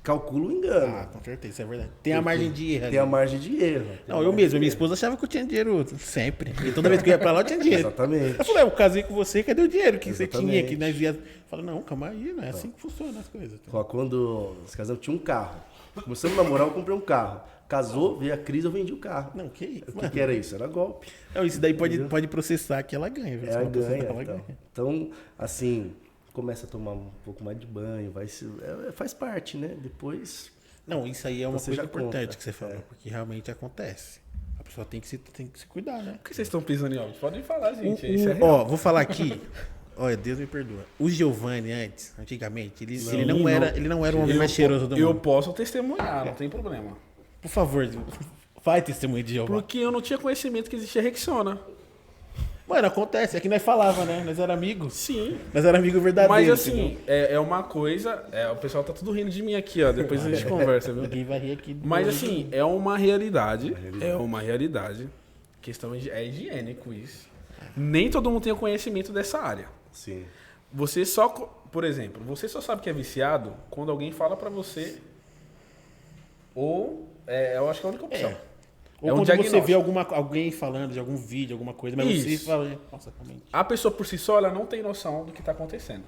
calcula o engano. Ah, com certeza, isso é verdade. Tem a margem de erro. Tem a ali. margem de erro. Não, eu mesmo, minha esposa achava que eu tinha dinheiro sempre. E toda vez que eu ia pra lá, eu tinha dinheiro. Exatamente. Eu falei, eu casei com você, cadê o dinheiro que você tinha? Exatamente. Que nós ia... Eu falei, não, calma aí, não é assim que funciona as coisas. Ó, quando nós casamos, tinha um carro. Começamos a namorar, eu comprei um carro. Casou, veio a crise, eu vendi o carro. Não, que isso? O que era isso? Era golpe. Não, isso daí pode processar que ela ganha. viu? Se Ela ela processar, ganha. ela Então. ganha. Então, assim, começa a tomar um pouco mais de banho, faz parte, né? Depois. Não, isso aí é uma Você coisa já importante conta. que você falou, porque realmente acontece. A pessoa tem que se cuidar, né? Por que vocês estão pisando em ovos? Podem falar, gente. Isso é real. Ó, vou falar aqui. Olha, Deus me perdoa. O Giovanni antigamente, ele não era o homem mais cheiroso do Eu mundo. posso testemunhar, não tem problema. Por favor, vai testemunho de Jeová. Porque eu não tinha conhecimento que existia Rexona. Mano, acontece. É que nós falava, né? Nós era amigos. Sim. Nós era amigo verdadeiro. Mas assim, entendeu? é uma coisa... o pessoal tá tudo rindo de mim aqui, ó. Depois a gente conversa, viu? Ninguém vai rir aqui. Mas assim, é uma realidade. É uma realidade. Questão é higiênico isso. Nem todo mundo tem o conhecimento dessa área. Sim. Você só... Por exemplo, você só sabe que é viciado quando alguém fala pra você... Ou... eu acho que é a única opção. Ou É um quando você diagnóstico. vê alguém falando de algum vídeo, alguma coisa, mas você Isso. fala, nossa, realmente. A pessoa por si só, ela não tem noção do que está acontecendo.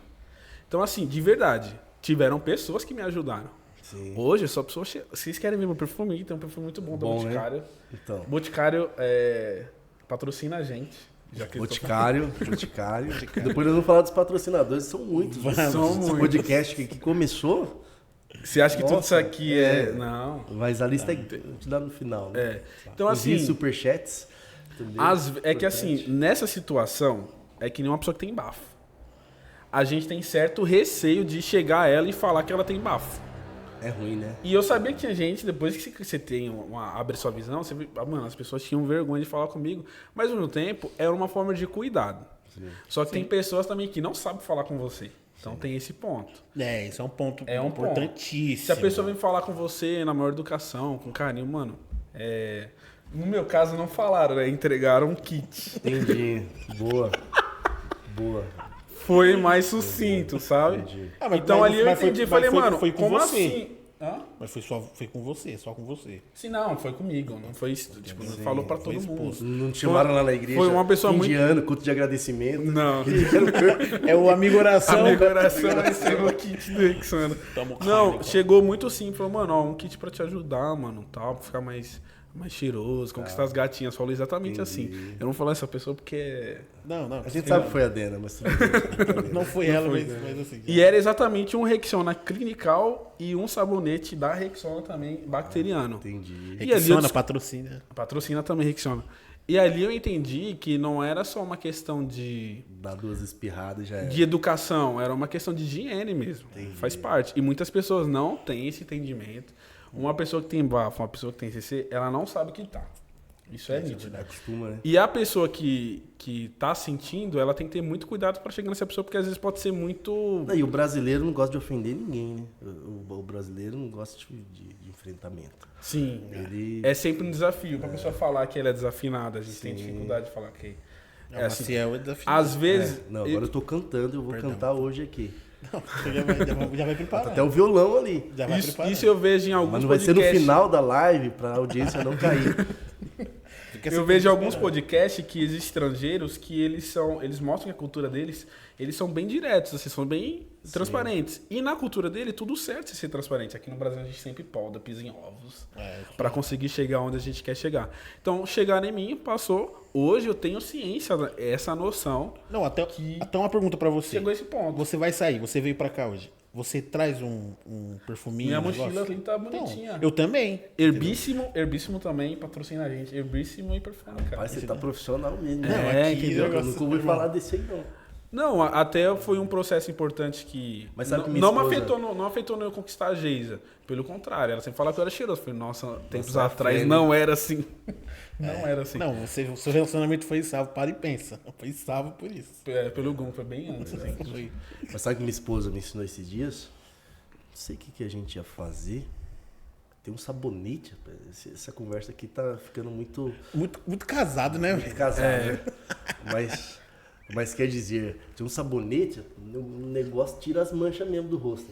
Então, assim, de verdade, tiveram pessoas que me ajudaram. Sim. Hoje, só pessoas... Vocês querem ver meu perfume? Tem um perfume muito bom do Bom, Boticário. né? Então. Boticário patrocina a gente. Já que Boticário. Depois nós vamos falar dos patrocinadores, são muitos. São Esse muitos. podcast que começou, Você acha que tudo isso Nossa, aqui é... Não. mas a lista eu te dá no final. Né? É. Então, Envie assim... superchats. Entendeu? É que assim, nessa situação, é que nem uma pessoa que tem bafo. A gente tem certo receio de chegar a ela e falar que ela tem bafo. É ruim, né? E eu sabia que tinha gente, depois que você tem abre sua visão, você vê, mano, as pessoas tinham vergonha de falar comigo. Mas ao mesmo tempo, era uma forma de cuidado. Sim. Só que tem pessoas também que não sabem falar com você. Então tem esse ponto. Isso é um ponto É um importantíssimo. Se a pessoa vem falar com você na maior educação, com carinho, mano, no meu caso não falaram, né? Entregaram um kit. Entendi. Boa. Foi mais sucinto, sabe? Entendi. Então ali eu entendi, falei, mano, foi com como você. assim? Hã? Mas foi com você, só com você. Sim, não, foi comigo, não foi, tipo, não falou pra todo mundo. Não te chamaram lá na igreja? Foi uma pessoa fim muito... de ano, culto de agradecimento. Não. É o amigo oração. Amigo oração recebeu o kit do Rexano. Tamo Não, carne, chegou muito simples, falou, mano, ó, um kit pra te ajudar, mano, tal, pra ficar mais cheiroso, conquistar as gatinhas. Falou exatamente assim. Eu não vou falar essa pessoa porque... Não. A gente sabe que foi a Dena, mas tudo bem. Não foi ela, mas assim. E era exatamente um Rexona clinical e um sabonete da Rexona também bacteriano. Entendi. E ali eu Rexona, patrocina. Patrocina também Rexona. E ali eu entendi que não era só uma questão de Dá 2 espirradas já era. de educação, era uma questão de higiene mesmo. Faz parte. E muitas pessoas não têm esse entendimento. Uma pessoa que tem bafo, uma pessoa que tem CC, ela não sabe o que tá. Isso é nítido. Acostuma, né? E a pessoa que tá sentindo, ela tem que ter muito cuidado para chegar nessa pessoa, porque às vezes pode ser muito... E o brasileiro não gosta de ofender ninguém, né? O brasileiro não gosta de enfrentamento. Sim. Ele... É sempre um desafio. Pra pessoa falar que ela é desafinada, a gente tem dificuldade de falar que... É assim, Maciel é desafio. Às vezes... Não, agora eu tô cantando, eu vou cantar hoje aqui. Não, já vai preparar. Até o violão ali. Já vai Isso, preparar. isso eu vejo em alguns Mas não vai ser podcasts. no final da live pra audiência não cair. Eu vejo alguns podcasts que existem estrangeiros que eles mostram que a cultura deles, eles são bem diretos, assim, são bem transparentes. E na cultura dele, tudo certo ser transparente. Aqui no Brasil a gente sempre poda, pisa em ovos, pra conseguir chegar onde a gente quer chegar. Então, chegar em mim, passou. Hoje eu tenho ciência, essa noção. Não, até uma pergunta pra você. Chegou esse ponto. Você vai sair, você veio pra cá hoje. Você traz um perfuminho? Minha um mochila negócio? ali tá bonitinha. Então, eu também. Herbíssimo também patrocina a gente. Herbíssimo e perfume, cara. Rapaz, você tá profissional mesmo. Não, né? aqui, entendeu? Eu nunca ouvi falar desse aí, não. Não, até foi um processo importante que Mas sabe que minha não esposa... não afetou eu conquistar a Geisa. Pelo contrário, ela sempre falava que eu era cheiroso. Eu falei, nossa, tempos Nossa, atrás fêmea. não era assim. Não era assim. Não, o seu relacionamento foi salvo, para e pensa. Foi salvo por isso. Pelo Gum, foi bem antes. Assim. Foi. Mas sabe que minha esposa me ensinou esses dias? Não sei o que a gente ia fazer. Tem um sabonete, rapaz. Essa conversa aqui tá ficando muito Muito casado, né, velho? casada, né? Mas quer dizer, tem um sabonete, o negócio tira as manchas mesmo do rosto.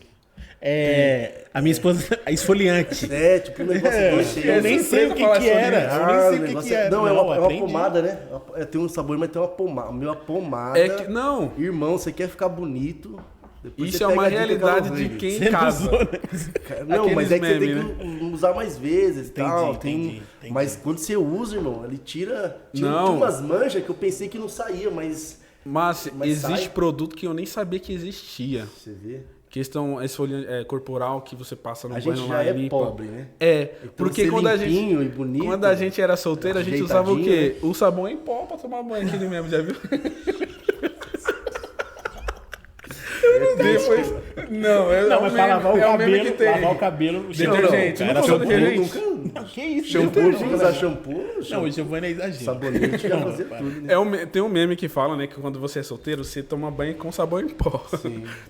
A minha esposa é esfoliante. É, tipo um negócio doce. Eu nem sei o que era. Eu nem sei o que era. Não, é uma aprendi. pomada, né? Tem um sabor, mas tem uma pomada. Meu, a pomada. É que, não, Irmão, você quer ficar bonito? Depois isso você é pega uma a dica realidade que de ela vende. quem Você casa. usou, né? Não, mas é que Aqueles você tem memes, que usar mais vezes e tal. entendi. Mas quando você usa, irmão, ele tira Não. umas manchas que eu pensei que não saía, mas Mas existe sai. produto que eu nem sabia que existia. você vê. Questão corporal que você passa no A banho gente lá já e é limpa. pobre, né? Então, porque ser quando a limpinho gente e bonito, quando a gente era solteiro, a gente usava o quê? ajeitadinho, O sabão em pó pra tomar banho, aquele mesmo, já viu? Depois. Não, Não, mas pra lavar o meme que cabelo, tem. lavar o cabelo, o Detergente, shampoo, não cara, usou detergente? Não, que isso? Shampoo, detergente. vamos usar shampoo? Não, o shampoo é exagero. Sabonete já Não, fazer para. tudo, né? Tem um meme que fala, né, que quando você é solteiro, você toma banho com sabão em pó.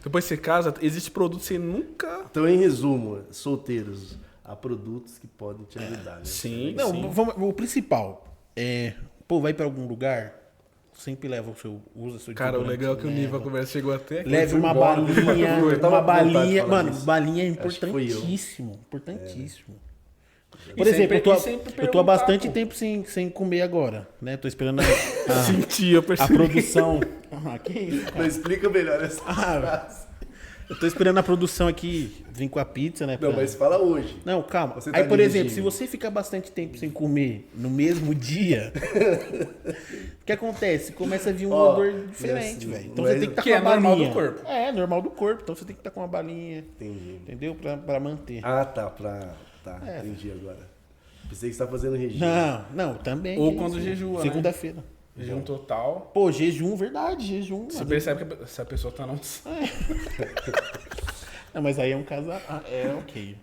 Depois você casa, existe produto que você nunca... Então, em resumo, solteiros, há produtos que podem te ajudar, né? Sim, Não, sim. o principal é... Pô, vai pra algum lugar, sempre leva o seu... Usa seu Cara, o desodorante, legal é que o leva. nível da conversa chegou até aqui. Leve uma embora, balinha, eu tava uma com vontade de balinha. falar Mano, disso. balinha é Acho que foi eu. importantíssimo. Importantíssimo. E Por exemplo, sempre- e sempre eu tô há perguntar, bastante pô. tempo sem comer agora, né? Tô esperando Senti, eu a percebi. produção. Ah, que isso, cara? Mas explica melhor essa Ah, frase. Eu tô esperando a produção aqui vir com a pizza, né? Não, mas fala hoje. Não, calma. Você tá Aí, por exemplo, dirigindo. se você ficar bastante tempo sem comer no mesmo dia, o que acontece? Começa a vir um Ó, odor diferente, mas- velho. Então mas- você tem que estar Que com é uma normal balinha. do corpo. É, normal do corpo. Então você tem que estar com uma balinha, Entendi. entendeu? Pra manter. Ah, tá. Tá, É. entendi agora. Pensei que você tá fazendo regime. Não, também. Ou que quando isso. jejua, né? Segunda-feira. Jejum total. Pô, jejum, verdade, jejum. Você Mas- percebe que se a pessoa tá não... Não, mas aí é um caso. É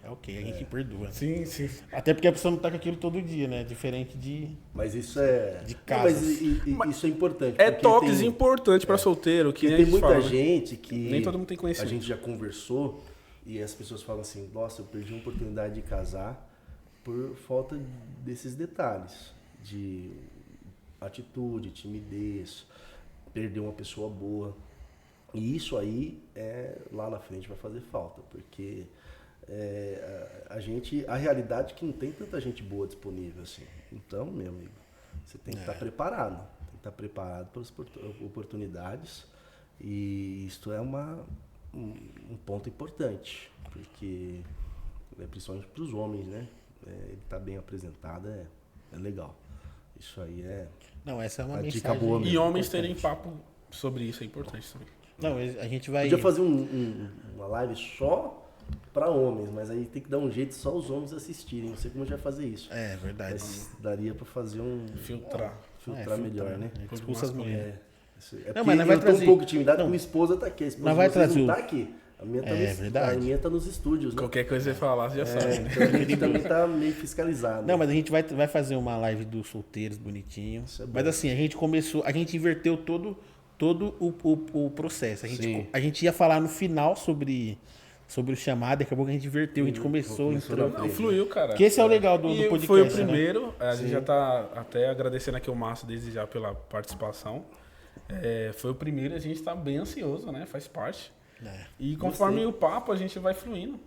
ok, a gente perdoa. Sim, sim. Até porque a pessoa não tá com aquilo todo dia, né? Diferente de. Mas isso é. De Não, casos. mas isso é importante. É porque toques tem- importantes pra solteiro, que Porque nem a tem gente muita fala, né? gente que Nem todo mundo tem a conhecimento. gente já conversou e as pessoas falam assim, nossa, eu perdi a oportunidade de casar por falta desses detalhes, de atitude, timidez, perder uma pessoa boa. E isso aí lá na frente vai fazer falta, porque a realidade é que não tem tanta gente boa disponível assim. Então, meu amigo, você tem que estar preparado. Tem que estar preparado para as oportunidades. E isto é um ponto importante, porque principalmente para os homens, né? Ele tá bem apresentado, é legal. Isso aí é... Não, essa é uma A mensagem. dica boa E mesmo. homens terem papo sobre isso é importante também. Não, a gente vai. Podia fazer uma live só para homens, mas aí tem que dar um jeito só os homens assistirem. Não sei como a gente vai fazer isso. É, verdade. Mas daria para fazer Filtrar. filtrar melhor, né? Expulsa as mulheres. Não, mas mas não vai eu tô trazer- um pouco intimidado, não. porque minha esposa tá aqui. A esposa Não vai de vocês trazer não o- tá aqui. A minha tá, verdade. a minha tá nos estúdios, né? Qualquer coisa que você falar, você já sabe, né? Então a gente também tá meio fiscalizado. Não, mas a gente vai fazer uma live dos solteiros bonitinho. Isso é bom. Mas assim, a gente inverteu todo o processo. Sim. A gente ia falar no final sobre o chamado, daqui a pouco a gente inverteu, a gente começou, começou entrou. na Não, fluiu, cara. Porque esse é o legal do E podcast. foi o né? primeiro, a gente já tá até agradecendo aqui o Márcio desde já pela participação. Foi o primeiro, a gente tá bem ansioso, né? Faz parte. E conforme o papo, a gente vai fluindo.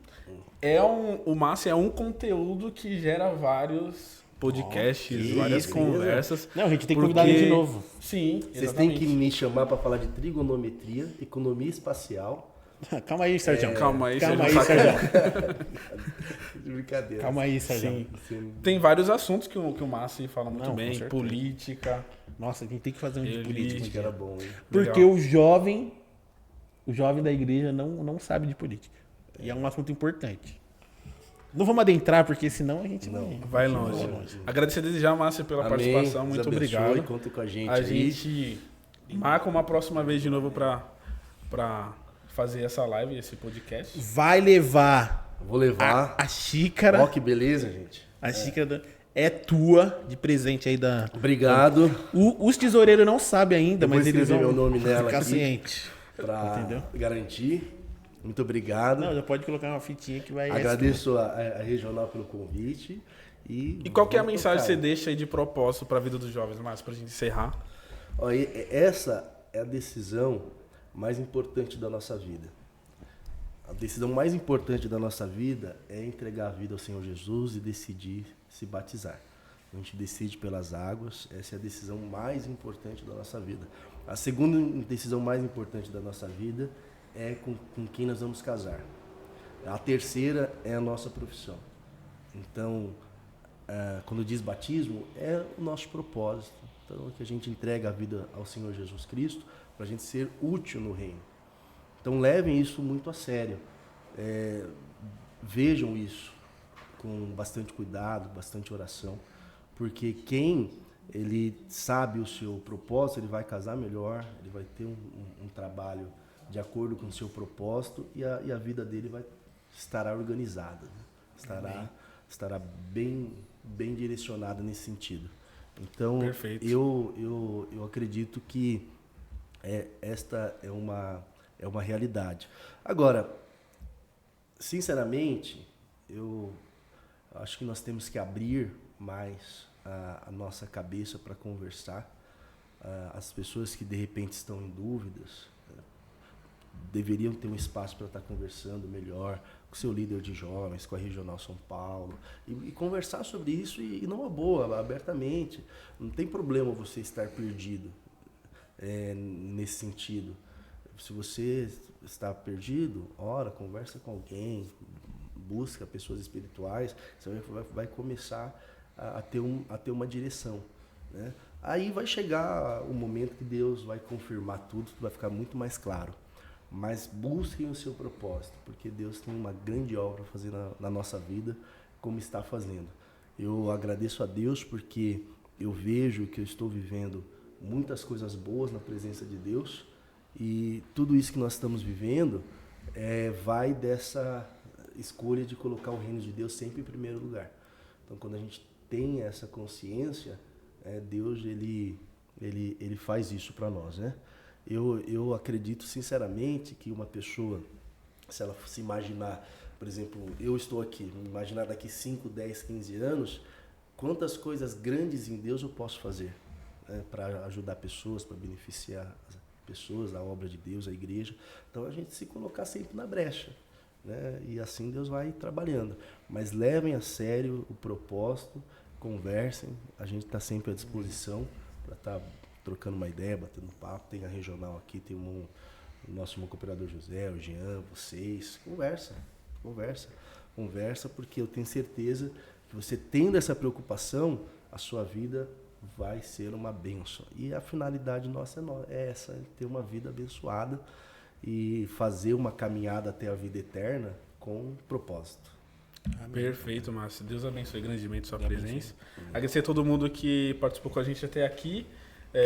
O Márcio é um conteúdo que gera vários podcasts, várias isso, conversas. Não, a gente tem que convidar ele de novo. Sim, Vocês exatamente. têm que me chamar para falar de trigonometria, economia espacial. Calma aí, Sérgio. Calma aí, Calma aí, Sérgio. Sérgio. De brincadeira. Calma aí, Sérgio. Sim. Tem vários assuntos que o Márcio fala muito Não, com bem. certeza. Política. Nossa, a gente tem que fazer um de Ele- política. Que era bom, hein? Porque Legal. o jovem da igreja não sabe de política. E é um assunto importante. Não vamos adentrar, porque senão a gente não Vai longe. Agradecer desde já, Márcio, pela Amém. participação. Deus Muito abençoe, obrigado. Conta com a gente A aí. gente marca uma próxima vez de novo pra fazer essa live, esse podcast. vai levar Vou levar. a xícara. Ó, que beleza, gente. A xícara é tua, de presente aí da... Obrigado Os tesoureiros não sabem ainda, Eu vou mas eles escrever vão meu nome nela ficar aqui. cientes. para Entendeu? garantir. Muito obrigado. Não, já pode colocar uma fitinha que vai... Agradeço a Regional pelo convite. E qual que é a vamos mensagem que tocar. você deixa aí de propósito pra vida dos jovens, Márcio, pra gente encerrar? Ó, essa é a decisão mais importante da nossa vida. A decisão mais importante da nossa vida é entregar a vida ao Senhor Jesus e decidir se batizar. A gente decide pelas águas, essa é a decisão mais importante da nossa vida. A segunda decisão mais importante da nossa vida é com quem nós vamos casar. A terceira é a nossa profissão. Então, quando diz batismo, é o nosso propósito. Então, que a gente entrega a vida ao Senhor Jesus Cristo para a gente ser útil no reino. Então, levem isso muito a sério. Vejam isso com bastante cuidado, bastante oração, porque quem ele sabe o seu propósito, ele vai casar melhor, ele vai ter um trabalho de acordo com o seu propósito e a vida dele estará organizada, né? estará bem direcionada nesse sentido. Então, Perfeito. eu acredito que esta é uma realidade. Agora, sinceramente, eu acho que nós temos que abrir mais a nossa cabeça para conversar. As pessoas que de repente estão em dúvidas deveriam ter um espaço para estar conversando melhor com o seu líder de jovens, com a Regional São Paulo, e conversar sobre isso e numa boa, abertamente. Não tem problema você estar perdido nesse sentido. Se você está perdido, ora, conversa com alguém, busca pessoas espirituais, você vai começar a ter uma direção, né? Aí vai chegar o momento que Deus vai confirmar tudo vai ficar muito mais claro. Mas busquem o seu propósito, porque Deus tem uma grande obra a fazer na nossa vida, como está fazendo. Eu agradeço a Deus porque eu vejo que eu estou vivendo muitas coisas boas na presença de Deus, e tudo isso que nós estamos vivendo vai dessa escolha de colocar o reino de Deus sempre em primeiro lugar. Então, quando a gente tem essa consciência, Deus ele faz isso para nós, né? Eu acredito sinceramente que uma pessoa, se ela se imaginar, por exemplo, eu estou aqui, me imaginar daqui 5, 10, 15 anos, quantas coisas grandes em Deus eu posso fazer, né, para ajudar pessoas, para beneficiar as pessoas, a obra de Deus, a igreja. Então a gente se colocar sempre na brecha, né, e assim Deus vai trabalhando. Mas levem a sério o propósito, conversem, a gente está sempre à disposição para estar trocando uma ideia, batendo papo. Tem a regional aqui, tem o nosso cooperador José, o Jean, vocês, conversa, porque eu tenho certeza que você tendo essa preocupação, a sua vida vai ser uma bênção. E a finalidade nossa é essa, ter uma vida abençoada e fazer uma caminhada até a vida eterna com propósito. Amém. Perfeito, Márcio. Deus abençoe grandemente sua presença. Agradecer a todo mundo que participou com a gente até aqui.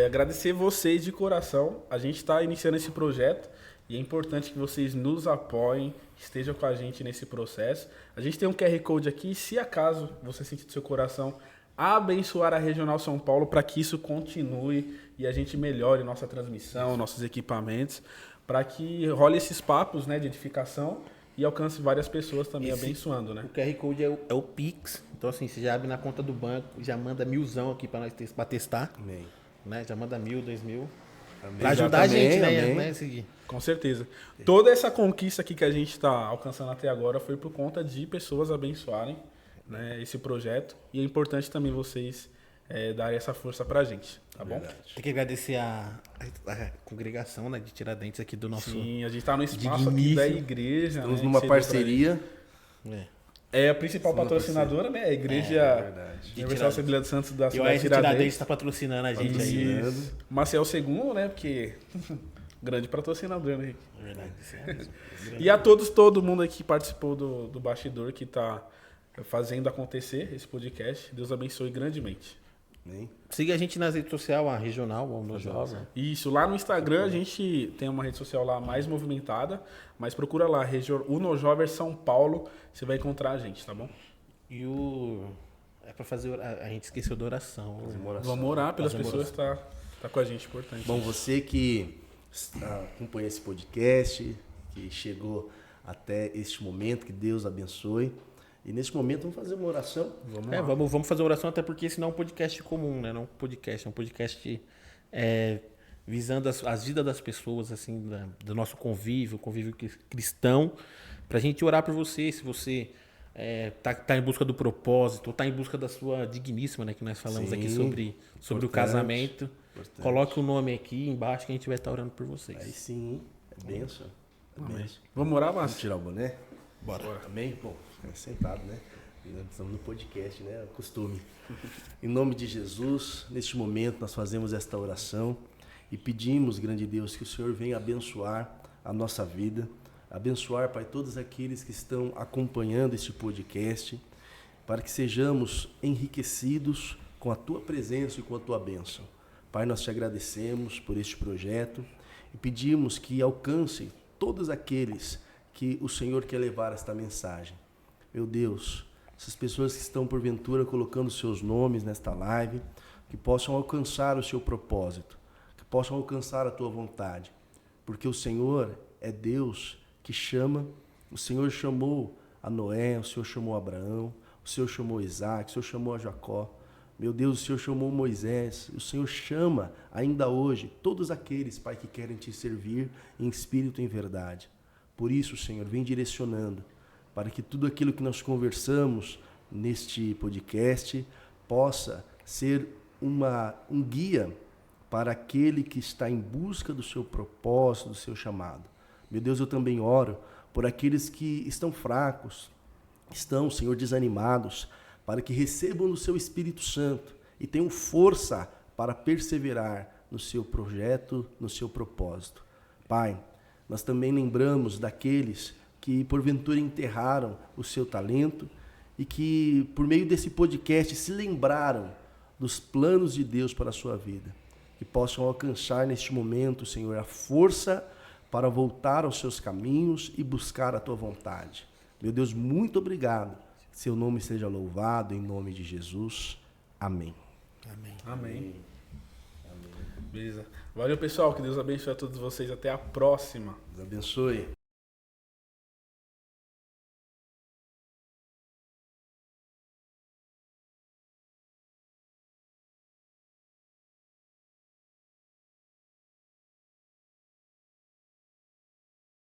Agradecer vocês de coração. A gente está iniciando esse projeto e é importante que vocês nos apoiem, estejam com a gente nesse processo. A gente tem um QR Code aqui, se acaso você sentir do seu coração abençoar a Regional São Paulo para que isso continue e a gente melhore nossa transmissão, nossos equipamentos, para que role esses papos, né, de edificação e alcance várias pessoas também abençoando, né? O QR Code é o Pix, então assim, você já abre na conta do banco, já manda 1.000 aqui para nós testar. Amém. Né? Já manda 1.000, 2.000. Amém. Para ajudar a gente, amém. né? Seguir. Com certeza. Toda essa conquista aqui que a gente está alcançando até agora foi por conta de pessoas abençoarem, né, esse projeto. E é importante também vocês darem essa força pra gente, tá bom? Tem que agradecer a congregação, né, de Tiradentes aqui do nosso... Sim, a gente está no espaço aqui da igreja. Estamos né, numa parceria. É a principal patrocinadora, né? A Igreja Universal Assembleia dos Santos da cidade de Tiradentes está patrocinando a gente aí. Mas é o segundo, né? Porque grande patrocinador, né, Henrique? É verdade. E a todo mundo aqui que participou do bastidor, que está fazendo acontecer esse podcast. Deus abençoe grandemente. Amém. Siga a gente nas redes sociais, a Regional, o No Jovem. Isso, lá no Instagram a gente tem uma rede social lá mais movimentada, mas procura lá, Uno Jovem São Paulo, você vai encontrar a gente, tá bom? E é para fazer... A gente esqueceu da oração. Vamos orar pelas pessoas que tá com a gente, importante. Bom, você que acompanha esse podcast, que chegou até este momento, que Deus abençoe. E nesse momento vamos fazer uma oração. Vamos fazer uma oração, até porque senão é um podcast comum, né? Não um podcast, é um podcast visando as vidas das pessoas, assim, do nosso convívio cristão, pra gente orar por você, se você tá em busca do propósito, ou tá em busca da sua digníssima, né? Que nós falamos aqui sobre o casamento. Importante. Coloque o nome aqui embaixo que a gente vai estar orando por vocês. Aí sim, é bênção. Vamos orar, Vamos Márcio? tirar o boné? Bora. Amém? Bom, sentado, né? Estamos no podcast, né? Costume. Em nome de Jesus, neste momento nós fazemos esta oração e pedimos, grande Deus, que o Senhor venha abençoar a nossa vida, abençoar, Pai, todos aqueles que estão acompanhando este podcast, para que sejamos enriquecidos com a Tua presença e com a Tua bênção. Pai, nós te agradecemos por este projeto e pedimos que alcance todos aqueles que o Senhor quer levar esta mensagem. Meu Deus, essas pessoas que estão porventura colocando seus nomes nesta live, que possam alcançar o seu propósito, que possam alcançar a tua vontade, porque o Senhor é Deus que chama. O Senhor chamou a Noé, o Senhor chamou a Abraão, o Senhor chamou Isaac, o Senhor chamou a Jacó. Meu Deus, o Senhor chamou Moisés, o Senhor chama ainda hoje todos aqueles, Pai, que querem te servir em espírito e em verdade. Por isso, Senhor, vem direcionando para que tudo aquilo que nós conversamos neste podcast possa ser um guia para aquele que está em busca do seu propósito, do seu chamado. Meu Deus, eu também oro por aqueles que estão fracos, estão, Senhor, desanimados, para que recebam do seu Espírito Santo e tenham força para perseverar no seu projeto, no seu propósito. Pai, nós também lembramos daqueles que porventura enterraram o seu talento e que por meio desse podcast se lembraram dos planos de Deus para a sua vida. Que possam alcançar neste momento, Senhor, a força para voltar aos seus caminhos e buscar a tua vontade. Meu Deus, muito obrigado. Seu nome seja louvado em nome de Jesus. Amém. Amém. Amém. Beleza. Valeu, pessoal. Que Deus abençoe a todos vocês. Até a próxima. Deus abençoe.